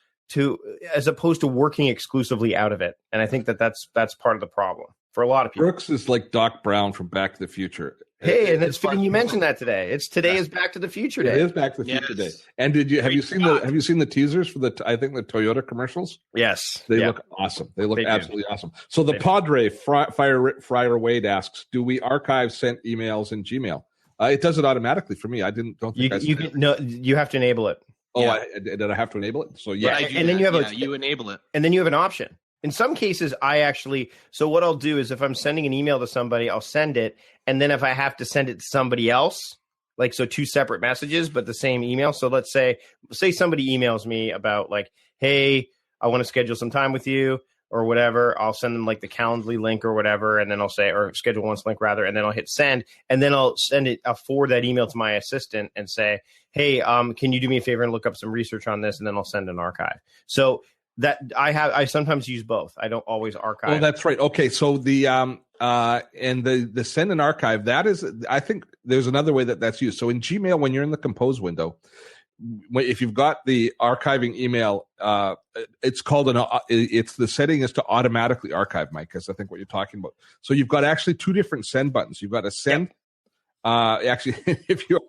as opposed to working exclusively out of it. And I think that's part of the problem for a lot of people. Brooks is like Doc Brown from Back to the Future. Hey, and it's fitting you mentioned that today. Today is Back to the Future Day. It is Back to the Future Day. And have you seen the teasers for the Toyota commercials? Yes. They look awesome. They look absolutely awesome. So the Padre Friar Wade asks, do we archive sent emails in Gmail? It does it automatically for me. Don't think you have to enable it. Oh, yeah. Did I have to enable it? So yeah, and then you enable it, and then you have an option. In some cases, so what I'll do is if I'm sending an email to somebody, I'll send it, and then if I have to send it to somebody else, like so 2 separate messages but the same email. So let's say somebody emails me about like, hey, I want to schedule some time with you or whatever. I'll send them like the Calendly link or whatever, and then I'll say, or schedule once link rather, and then I'll hit send, and then I'll forward that email to my assistant and say, hey, can you do me a favor and look up some research on this, and then I'll send an archive. So that I sometimes use both. I don't always archive. Oh, that's right. Okay, so the the send and archive, that is, I think there's another way that's used. So in Gmail, when you're in the compose window, if you've got the archiving email, it's called the setting is to automatically archive, Mike, is I think what you're talking about. So you've got actually 2 different send buttons. You've got a send. Yep. Actually, if you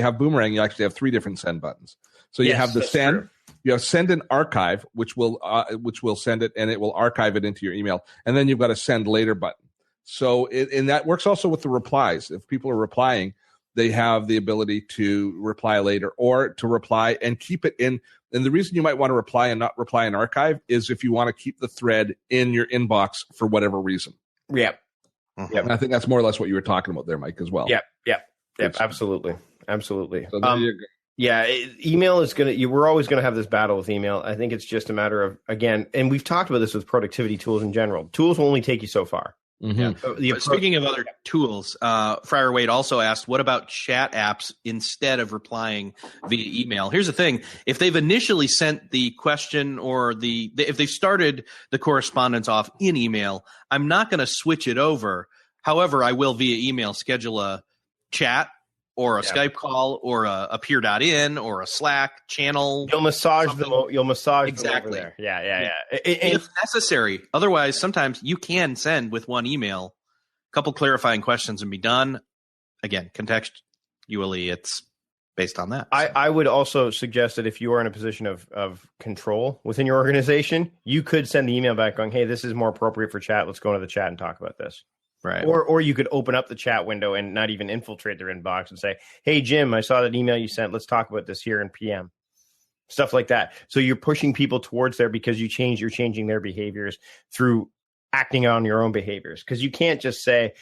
have Boomerang, you actually have 3 different send buttons. So you have the send. True. You have send and archive, which will send it, and it will archive it into your email. And then you've got a send later button. So and that works also with the replies. If people are replying, they have the ability to reply later or to reply and keep it in. And the reason you might want to reply and not reply in archive is if you want to keep the thread in your inbox for whatever reason. Yep. Mm-hmm. Yep. And I think that's more or less what you were talking about there, Mike, as well. Yep. Absolutely. So there you go. Yeah, email is we're always going to have this battle with email. I think it's just a matter of, again, and we've talked about this with productivity tools in general. Tools will only take you so far. Mm-hmm. Yeah. Speaking of other tools, Friar Wade also asked, what about chat apps instead of replying via email? Here's the thing. If they've initially sent the question or if they've started the correspondence off in email, I'm not going to switch it over. However, I will via email schedule a chat or a Skype call or a peer.in or a Slack channel. You'll massage them. You'll massage exactly. Them over there. Yeah. If necessary. Otherwise, sometimes you can send with one email a couple clarifying questions and be done. Again, contextually, it's based on that. I would also suggest that if you are in a position of control within your organization, you could send the email back going, hey, this is more appropriate for chat. Let's go into the chat and talk about this. Right. Or you could open up the chat window and not even infiltrate their inbox and say, hey, Jim, I saw that email you sent. Let's talk about this here in PM. Stuff like that. So you're pushing people towards there because you're changing their behaviors through acting on your own behaviors. Because you can't just say,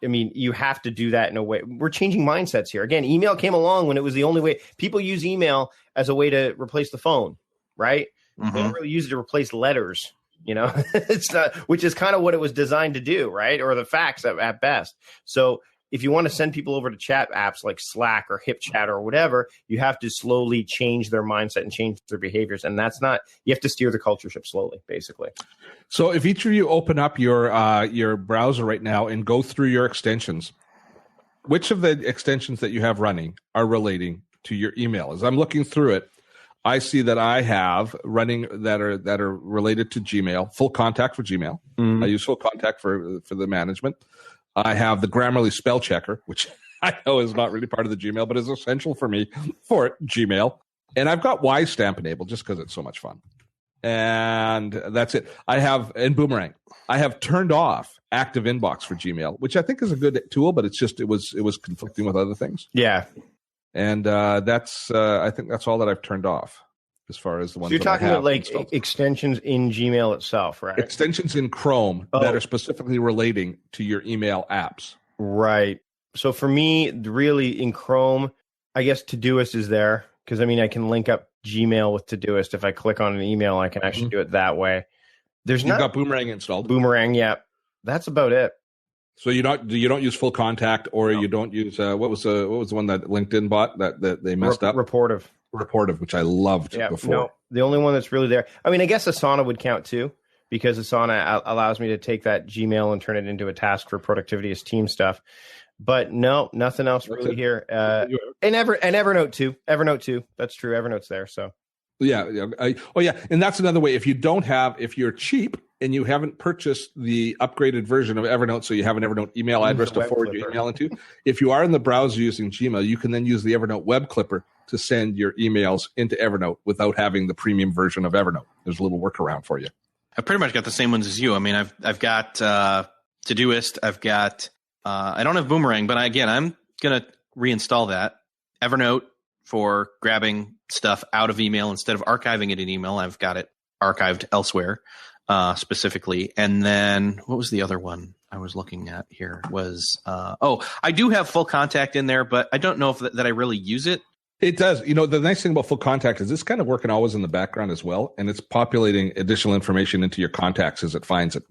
you have to do that in a way. We're changing mindsets here. Again, email came along when it was the only way. People use email as a way to replace the phone, right? Mm-hmm. They don't really use it to replace letters. It's not, which is kind of what it was designed to do, right? Or the fax at best. So if you want to send people over to chat apps like Slack or HipChat or whatever, you have to slowly change their mindset and change their behaviors. And you have to steer the culture ship slowly, basically. So if each of you open up your browser right now and go through your extensions, which of the extensions that you have running are relating to your email? As I'm looking through it, I see that I have running that are related to Gmail, Full Contact for Gmail. Mm-hmm. I use Full Contact for the management. I have the Grammarly spell checker, which I know is not really part of the Gmail, but is essential for me for Gmail. And I've got Y stamp enabled just because it's so much fun. And that's it. And Boomerang. I have turned off Active Inbox for Gmail, which I think is a good tool, but it was conflicting with other things. Yeah. And I think that's all that I've turned off as far as the ones. So you're talking about like extensions in Gmail itself, right? Extensions in Chrome that are specifically relating to your email apps. Right. So for me, really in Chrome, I guess Todoist is there Because I mean, I can link up Gmail with Todoist. If I click on an email, I can actually do it that way. You've got Boomerang installed. Boomerang, yeah. That's about it. So you don't use Full Contact, or you don't use what was the one that LinkedIn bought that they messed up? Reportive, which I loved before. No, the only one that's really there. I mean, I guess Asana would count too, because Asana allows me to take that Gmail and turn it into a task for productivity as team stuff. But no, nothing else really here. And Evernote too. Evernote too. That's true. Evernote's there. So yeah. And that's another way. If you're cheap and you haven't purchased the upgraded version of Evernote, so you have an Evernote email address to forward your email into, if you are in the browser using Gmail, you can then use the Evernote web clipper to send your emails into Evernote without having the premium version of Evernote. There's a little workaround for you. I've pretty much got the same ones as you. I mean, I've got Todoist. I've got I don't have Boomerang, but again, I'm gonna reinstall that. Evernote for grabbing stuff out of email instead of archiving it in email. I've got it archived elsewhere specifically. And then what was the other one I was looking at here? Was I do have Full Contact in there, but I don't know if that I really use it. It does. You know, the nice thing about Full Contact is it's kind of working always in the background as well, and it's populating additional information into your contacts as it finds it,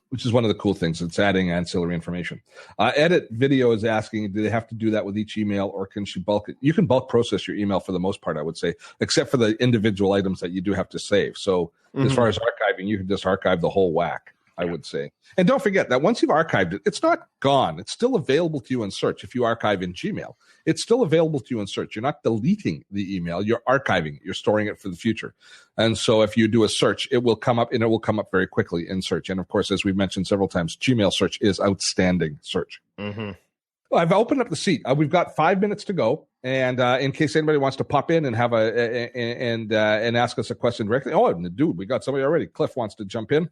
which is one of the cool things. It's adding ancillary information. Edit Video is asking, do they have to do that with each email, or can she bulk it? You can bulk process your email for the most part, I would say, except for the individual items that you do have to save. So as far as archiving, you can just archive the whole whack, I would say. And don't forget that once you've archived it, it's not gone. It's still available to you in search. If you archive in Gmail, it's still available to you in search. You're not deleting the email. You're archiving it. You're storing it for the future. And so if you do a search, it will come up, and it will come up very quickly in search. And of course, as we've mentioned several times, Gmail search is outstanding search. I've opened up the seat. We've got 5 minutes to go. And in case anybody wants to pop in and have and ask us a question directly. Oh, dude, we got somebody already. Cliff wants to jump in.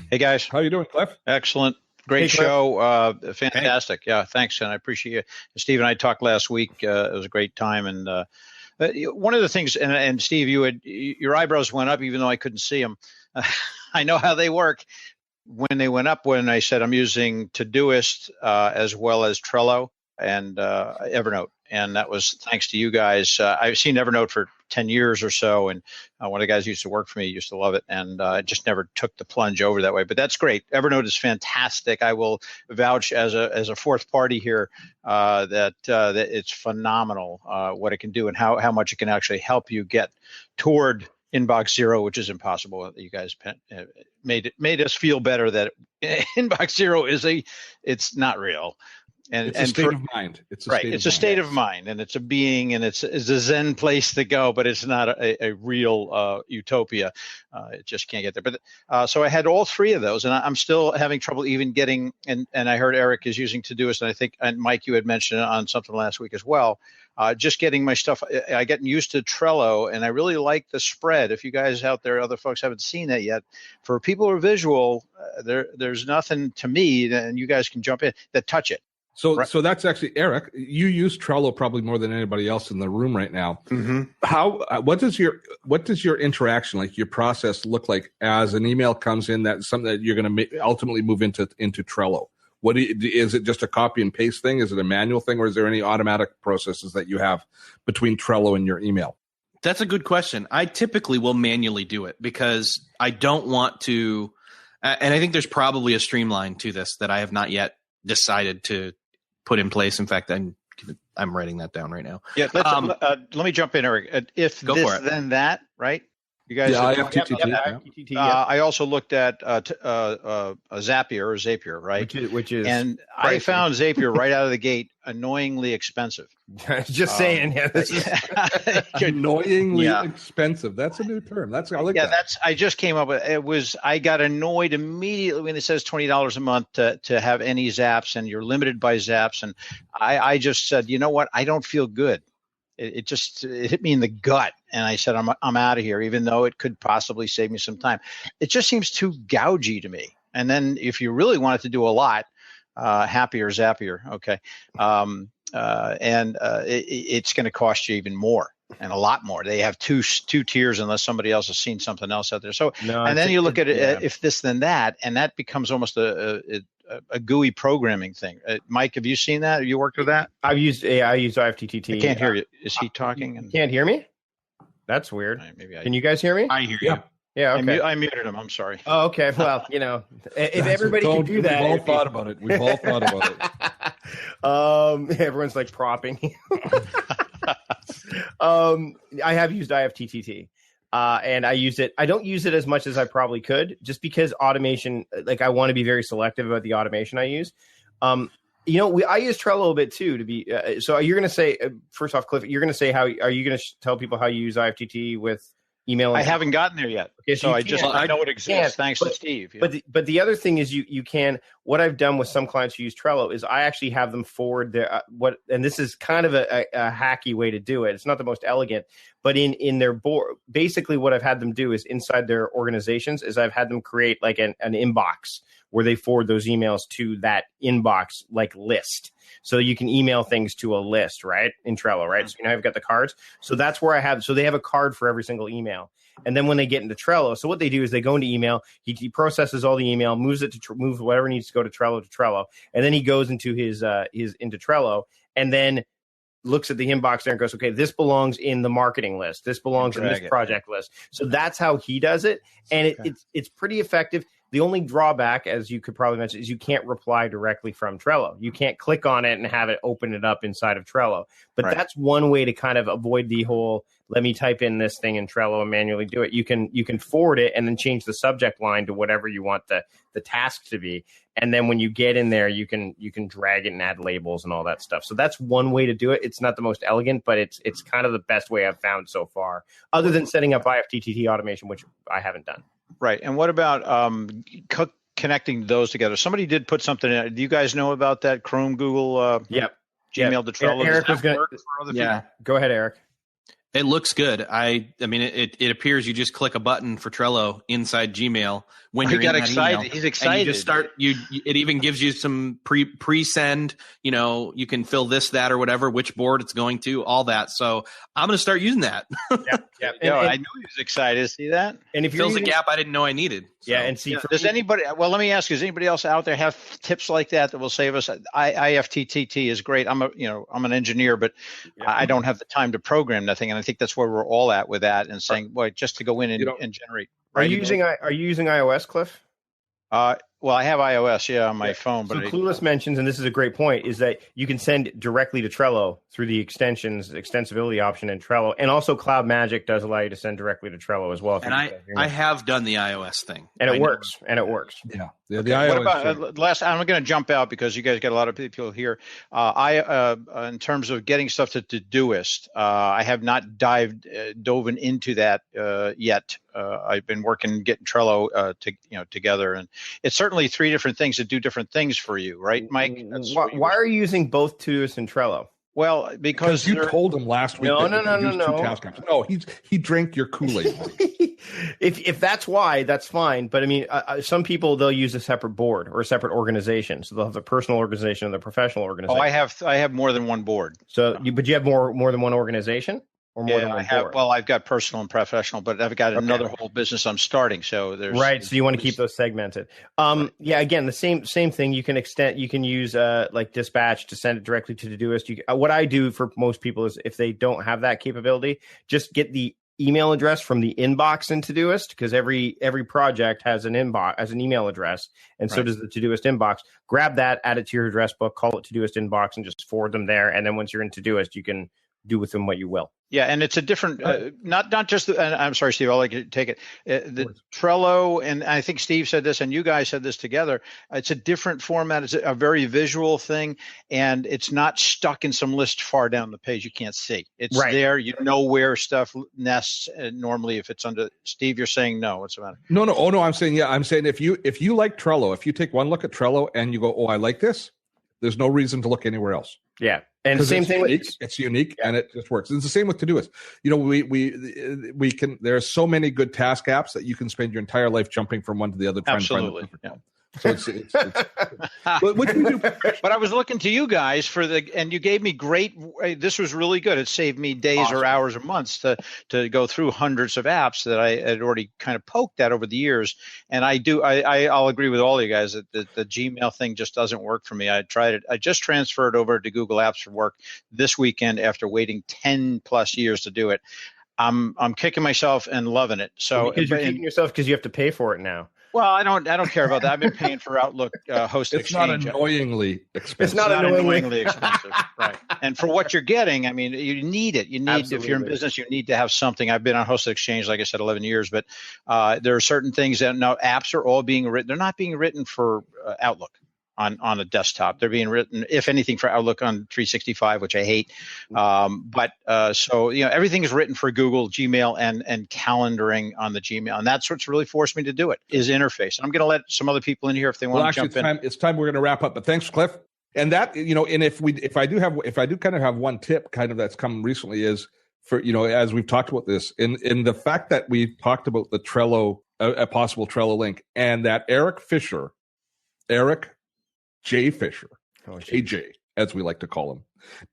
Hey, guys. How you doing, Cliff? Excellent. Great show. Fantastic. Hey. Yeah, thanks. And I appreciate it. Steve and I talked last week. It was a great time. And one of the things, and Steve, your eyebrows went up even though I couldn't see them. I know how they work. When they went up, when I said I'm using Todoist as well as Trello and Evernote. And that was thanks to you guys. I've seen Evernote for 10 years or so, and one of the guys who used to work for me used to love it, and I just never took the plunge over that way. But that's great. Evernote is fantastic. I will vouch as a fourth party here that it's phenomenal what it can do and how much it can actually help you get toward inbox zero, which is impossible. You guys made us feel better that inbox zero it's not real. It's a state of mind. It's a state of mind, and it's a being, and it's a Zen place to go, but it's not a real utopia. It just can't get there. But so I had all three of those, and I'm still having trouble even getting. And I heard Eric is using Todoist, and I think and Mike, you had mentioned it on something last week as well. Just getting my stuff. I get used to Trello, and I really like the spread. If you guys out there, other folks haven't seen that yet, for people who are visual, there's nothing to me, and you guys can jump in that touch it. So that's actually Eric. You use Trello probably more than anybody else in the room right now. What does your interaction, like your process, look like as an email comes in? That's something that you're going to ultimately move into Trello. Is it just a copy and paste thing? Is it a manual thing, or is there any automatic processes that you have between Trello and your email? That's a good question. I typically will manually do it because I don't want to, and I think there's probably a streamline to this that I have not yet decided to put in place. In fact, I'm writing that down right now. Yeah, let me jump in, Eric. If Go this, for it. then that, right? You guys. Yeah, I have TTT. I also looked at Zapier, right? Which is, and pricey. I found Zapier right out of the gate annoyingly expensive. Just saying, annoyingly expensive. That's a new term. I like that. I just came up with it. I got annoyed immediately when it says $20 a month to have any zaps, and you're limited by zaps. And I just said, you know what? I don't feel good. It hit me in the gut, and I said, I'm out of here, even though it could possibly save me some time. It just seems too gougy to me. And then if you really wanted to do a lot, Happier, Zapier, okay, it's going to cost you even more. and a lot more. They have two tiers unless somebody else has seen something else out there. So, No, and then you look at it, if this then that, and that becomes almost a GUI programming thing. Mike, have you seen that? Have you worked with that? I use IFTTT. I can't hear you. Is he talking? You can't hear me? That's weird. Maybe Can you guys hear me? I hear you. Yeah, okay. I muted him. I'm sorry. Oh, okay. Well, if everybody can do that. We've all thought about it. We've all thought about it. Everyone's like propping. I have used IFTTT. And I use it. I don't use it as much as I probably could, just because automation, like I want to be very selective about the automation I use. I use Trello a bit too, to be, so you're going to say, first off, Cliff, you're going to say are you going to tell people how you use IFTTT with email? I haven't gotten there yet. Okay, so I know it exists thanks to Steve. Yeah. But the other thing is you can, what I've done with some clients who use Trello is I actually have them forward their, and this is kind of a hacky way to do it. It's not the most elegant, but in their board, basically what I've had them do is inside their organizations is I've had them create like an inbox where they forward those emails to that inbox like list. So you can email things to a list, right? In Trello, right? So I've got the cards. So that's where they have a card for every single email. And then when they get into Trello, so what they do is they go into email, he processes all the email, moves whatever needs to go to Trello, and then he goes into his into Trello and then looks at the inbox there and goes, okay, this belongs in the marketing list. This belongs in this project list. So that's how he does it. And it's pretty effective. The only drawback, as you could probably mention, is you can't reply directly from Trello. You can't click on it and have it open it up inside of Trello. But that's one way to kind of avoid the whole, let me type in this thing in Trello and manually do it. You can forward it and then change the subject line to whatever you want the task to be. And then when you get in there, you can drag it and add labels and all that stuff. So that's one way to do it. It's not the most elegant, but it's kind of the best way I've found so far, other than setting up IFTTT automation, which I haven't done. Right. And what about connecting those together? Somebody did put something in. Do you guys know about that? Chrome, Google, Gmail to Trello? Eric was going to. Go ahead, Eric. It looks good. I mean, it appears you just click a button for Trello inside Gmail when you're in that excited. email. He's excited. And you just start. It even gives you some pre-send. You can fill this, that, or whatever, which board it's going to, all that. So I'm going to start using that. Yeah. I knew he was excited. See that? And if it fills a gap I didn't know I needed. So. Yeah, and see. Does anybody? Well, let me ask you: does anybody else out there have tips like that will save us? IFTTT is great. I'm an engineer, but I don't have the time to program nothing, and I think that's where we're all at with that and saying, well, just to go in and generate. Are you using iOS, Cliff? Well, I have iOS, on my phone. But Clueless mentions, and this is a great point, is that you can send directly to Trello through the extensibility option in Trello, and also Cloud Magic does allow you to send directly to Trello as well. And I have done the iOS thing, and it works. Yeah, the okay, iOS. What about last? I'm going to jump out because you guys got a lot of people here. In terms of getting stuff to Todoist, I have not dove into that yet. I've been getting Trello together, and it's certainly three different things that do different things for you, right, Mike? Why are you using both Todoist and Trello? Well, because you told him last week. No. No, he drank your Kool-Aid. If that's why, that's fine. But I mean, some people, they'll use a separate board or a separate organization. So they'll have the personal organization and the professional organization. Oh, I have more than one board. So but you have more than one organization? Or more than one board? Well, I've got personal and professional, but I've got another whole business I'm starting. So there's So you want to keep those segmented. Again, the same thing. You can use like Dispatch to send it directly to Todoist. What I do for most people is if they don't have that capability, just get the email address from the inbox in Todoist, because every project has an inbox as an email address, and so does the Todoist inbox. Grab that, add it to your address book, call it Todoist inbox, and just forward them there. And then once you're in Todoist, you can do with them what you will. Yeah, and it's a different, not just. I'm sorry, Steve. I'll let you take it. The Trello, and I think Steve said this, and you guys said this together. It's a different format. It's a very visual thing, and it's not stuck in some list far down the page you can't see. It's there. You know where stuff nests. Normally, if it's under Steve, you're saying no. What's the matter? No. Oh no, I'm saying I'm saying if you like Trello, if you take one look at Trello and you go, oh, I like this, there's no reason to look anywhere else. Yeah. And same thing it's unique and it just works. It's the same with Todoist. We can, there are so many good task apps that you can spend your entire life jumping from one to the other. Absolutely. So it's which we do. But I was looking to you guys and you gave me great. This was really good. It saved me days or hours or months to go through hundreds of apps that I had already kind of poked at over the years. And I'll agree with all you guys that the Gmail thing just doesn't work for me. I tried it. I just transferred over to Google Apps for Work this weekend after waiting 10 plus years to do it. I'm kicking myself and loving it. So because you're kicking yourself because you have to pay for it now. Well, I don't care about that. I've been paying for Outlook host it's exchange. Not annoyingly expensive. It's not annoyingly expensive, right? And for what you're getting, I mean, you need it. You need Absolutely. If you're in business, you need to have something. I've been on hosted exchange, like I said, 11 years, but there are certain things that now apps are all being written. They're not being written for Outlook on a desktop. They're being written, if anything, for Outlook on 365, which I hate. So everything is written for Google, Gmail, and calendaring on the Gmail, and that's what's really forced me to do it. Is interface. I'm going to let some other people in here if they want to jump in. It's time we're going to wrap up. But thanks, Cliff. And that and if I do kind of have one tip, kind of that's come recently is for as we've talked about this in the fact that we've talked about the Trello, a possible Trello link, and that Eric J. Fisher, AJ, as we like to call him,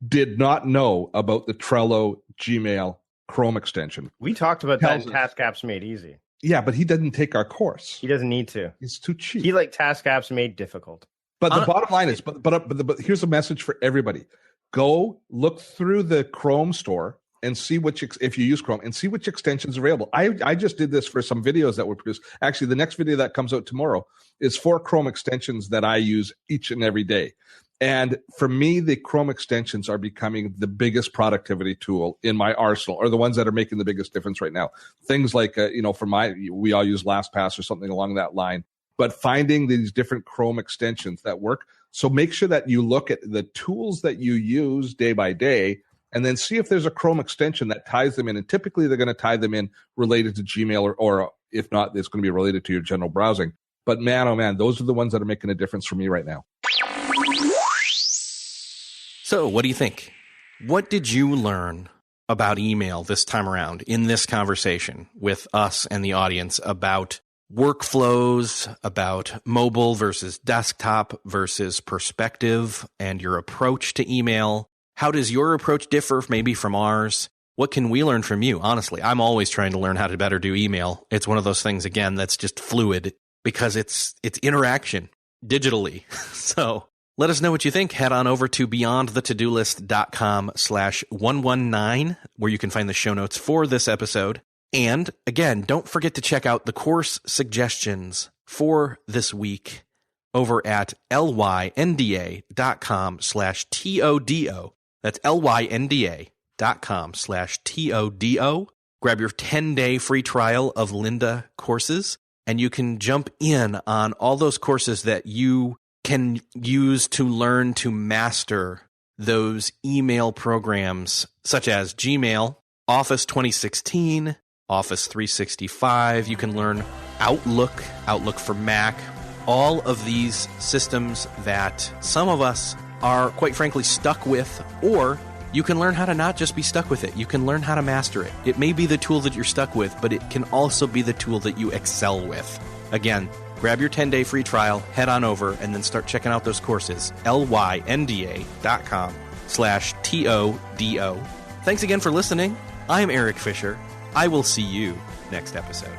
did not know about the Trello Gmail Chrome extension. We talked about that in Task Apps Made Easy. Yeah, but he didn't take our course. He doesn't need to. It's too cheap. He Task Apps Made Difficult. But the bottom line is, but here's a message for everybody. Go look through the Chrome store and see if you use Chrome, and see which extensions are available. I just did this for some videos that were produced. Actually, the next video that comes out tomorrow is 4 Chrome extensions that I use each and every day. And for me, the Chrome extensions are becoming the biggest productivity tool in my arsenal, or the ones that are making the biggest difference right now. Things like, we all use LastPass or something along that line. But finding these different Chrome extensions that work. So make sure that you look at the tools that you use day by day, and then see if there's a Chrome extension that ties them in. And typically they're going to tie them in related to Gmail, or if not, it's going to be related to your general browsing. But man, oh man, those are the ones that are making a difference for me right now. So what do you think? What did you learn about email this time around in this conversation with us and the audience about workflows, about mobile versus desktop versus perspective, and your approach to email? How does your approach differ maybe from ours? What can we learn from you? Honestly, I'm always trying to learn how to better do email. It's one of those things, again, that's just fluid because it's interaction digitally. So let us know what you think. Head on over to beyondthetodolist.com/119, where you can find the show notes for this episode. And again, don't forget to check out the course suggestions for this week over at lynda.com/TODO. That's lynda.com/TODO. Grab your 10-day free trial of Lynda courses, and you can jump in on all those courses that you can use to learn to master those email programs such as Gmail, Office 2016, Office 365. You can learn Outlook for Mac, all of these systems that some of us are quite frankly stuck with, or you can learn how to not just be stuck with it. You can learn how to master it. It may be the tool that you're stuck with, but it can also be the tool that you excel with. Again, grab your 10-day free trial, head on over, and then start checking out those courses. lynda.com/TODO. Thanks again for listening. I'm Eric Fisher. I will see you next episode.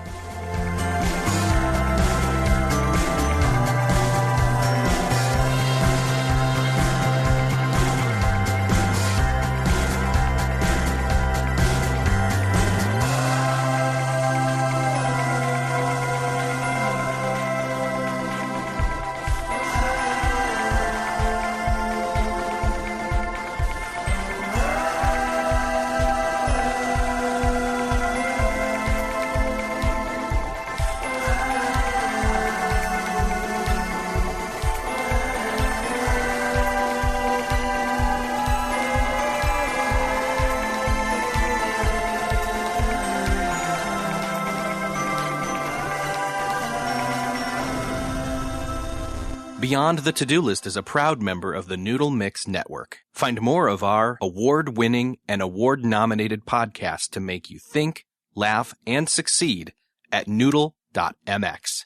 Beyond the To-Do List is a proud member of the Noodle Mix Network. Find more of our award-winning and award-nominated podcasts to make you think, laugh, and succeed at noodle.mx.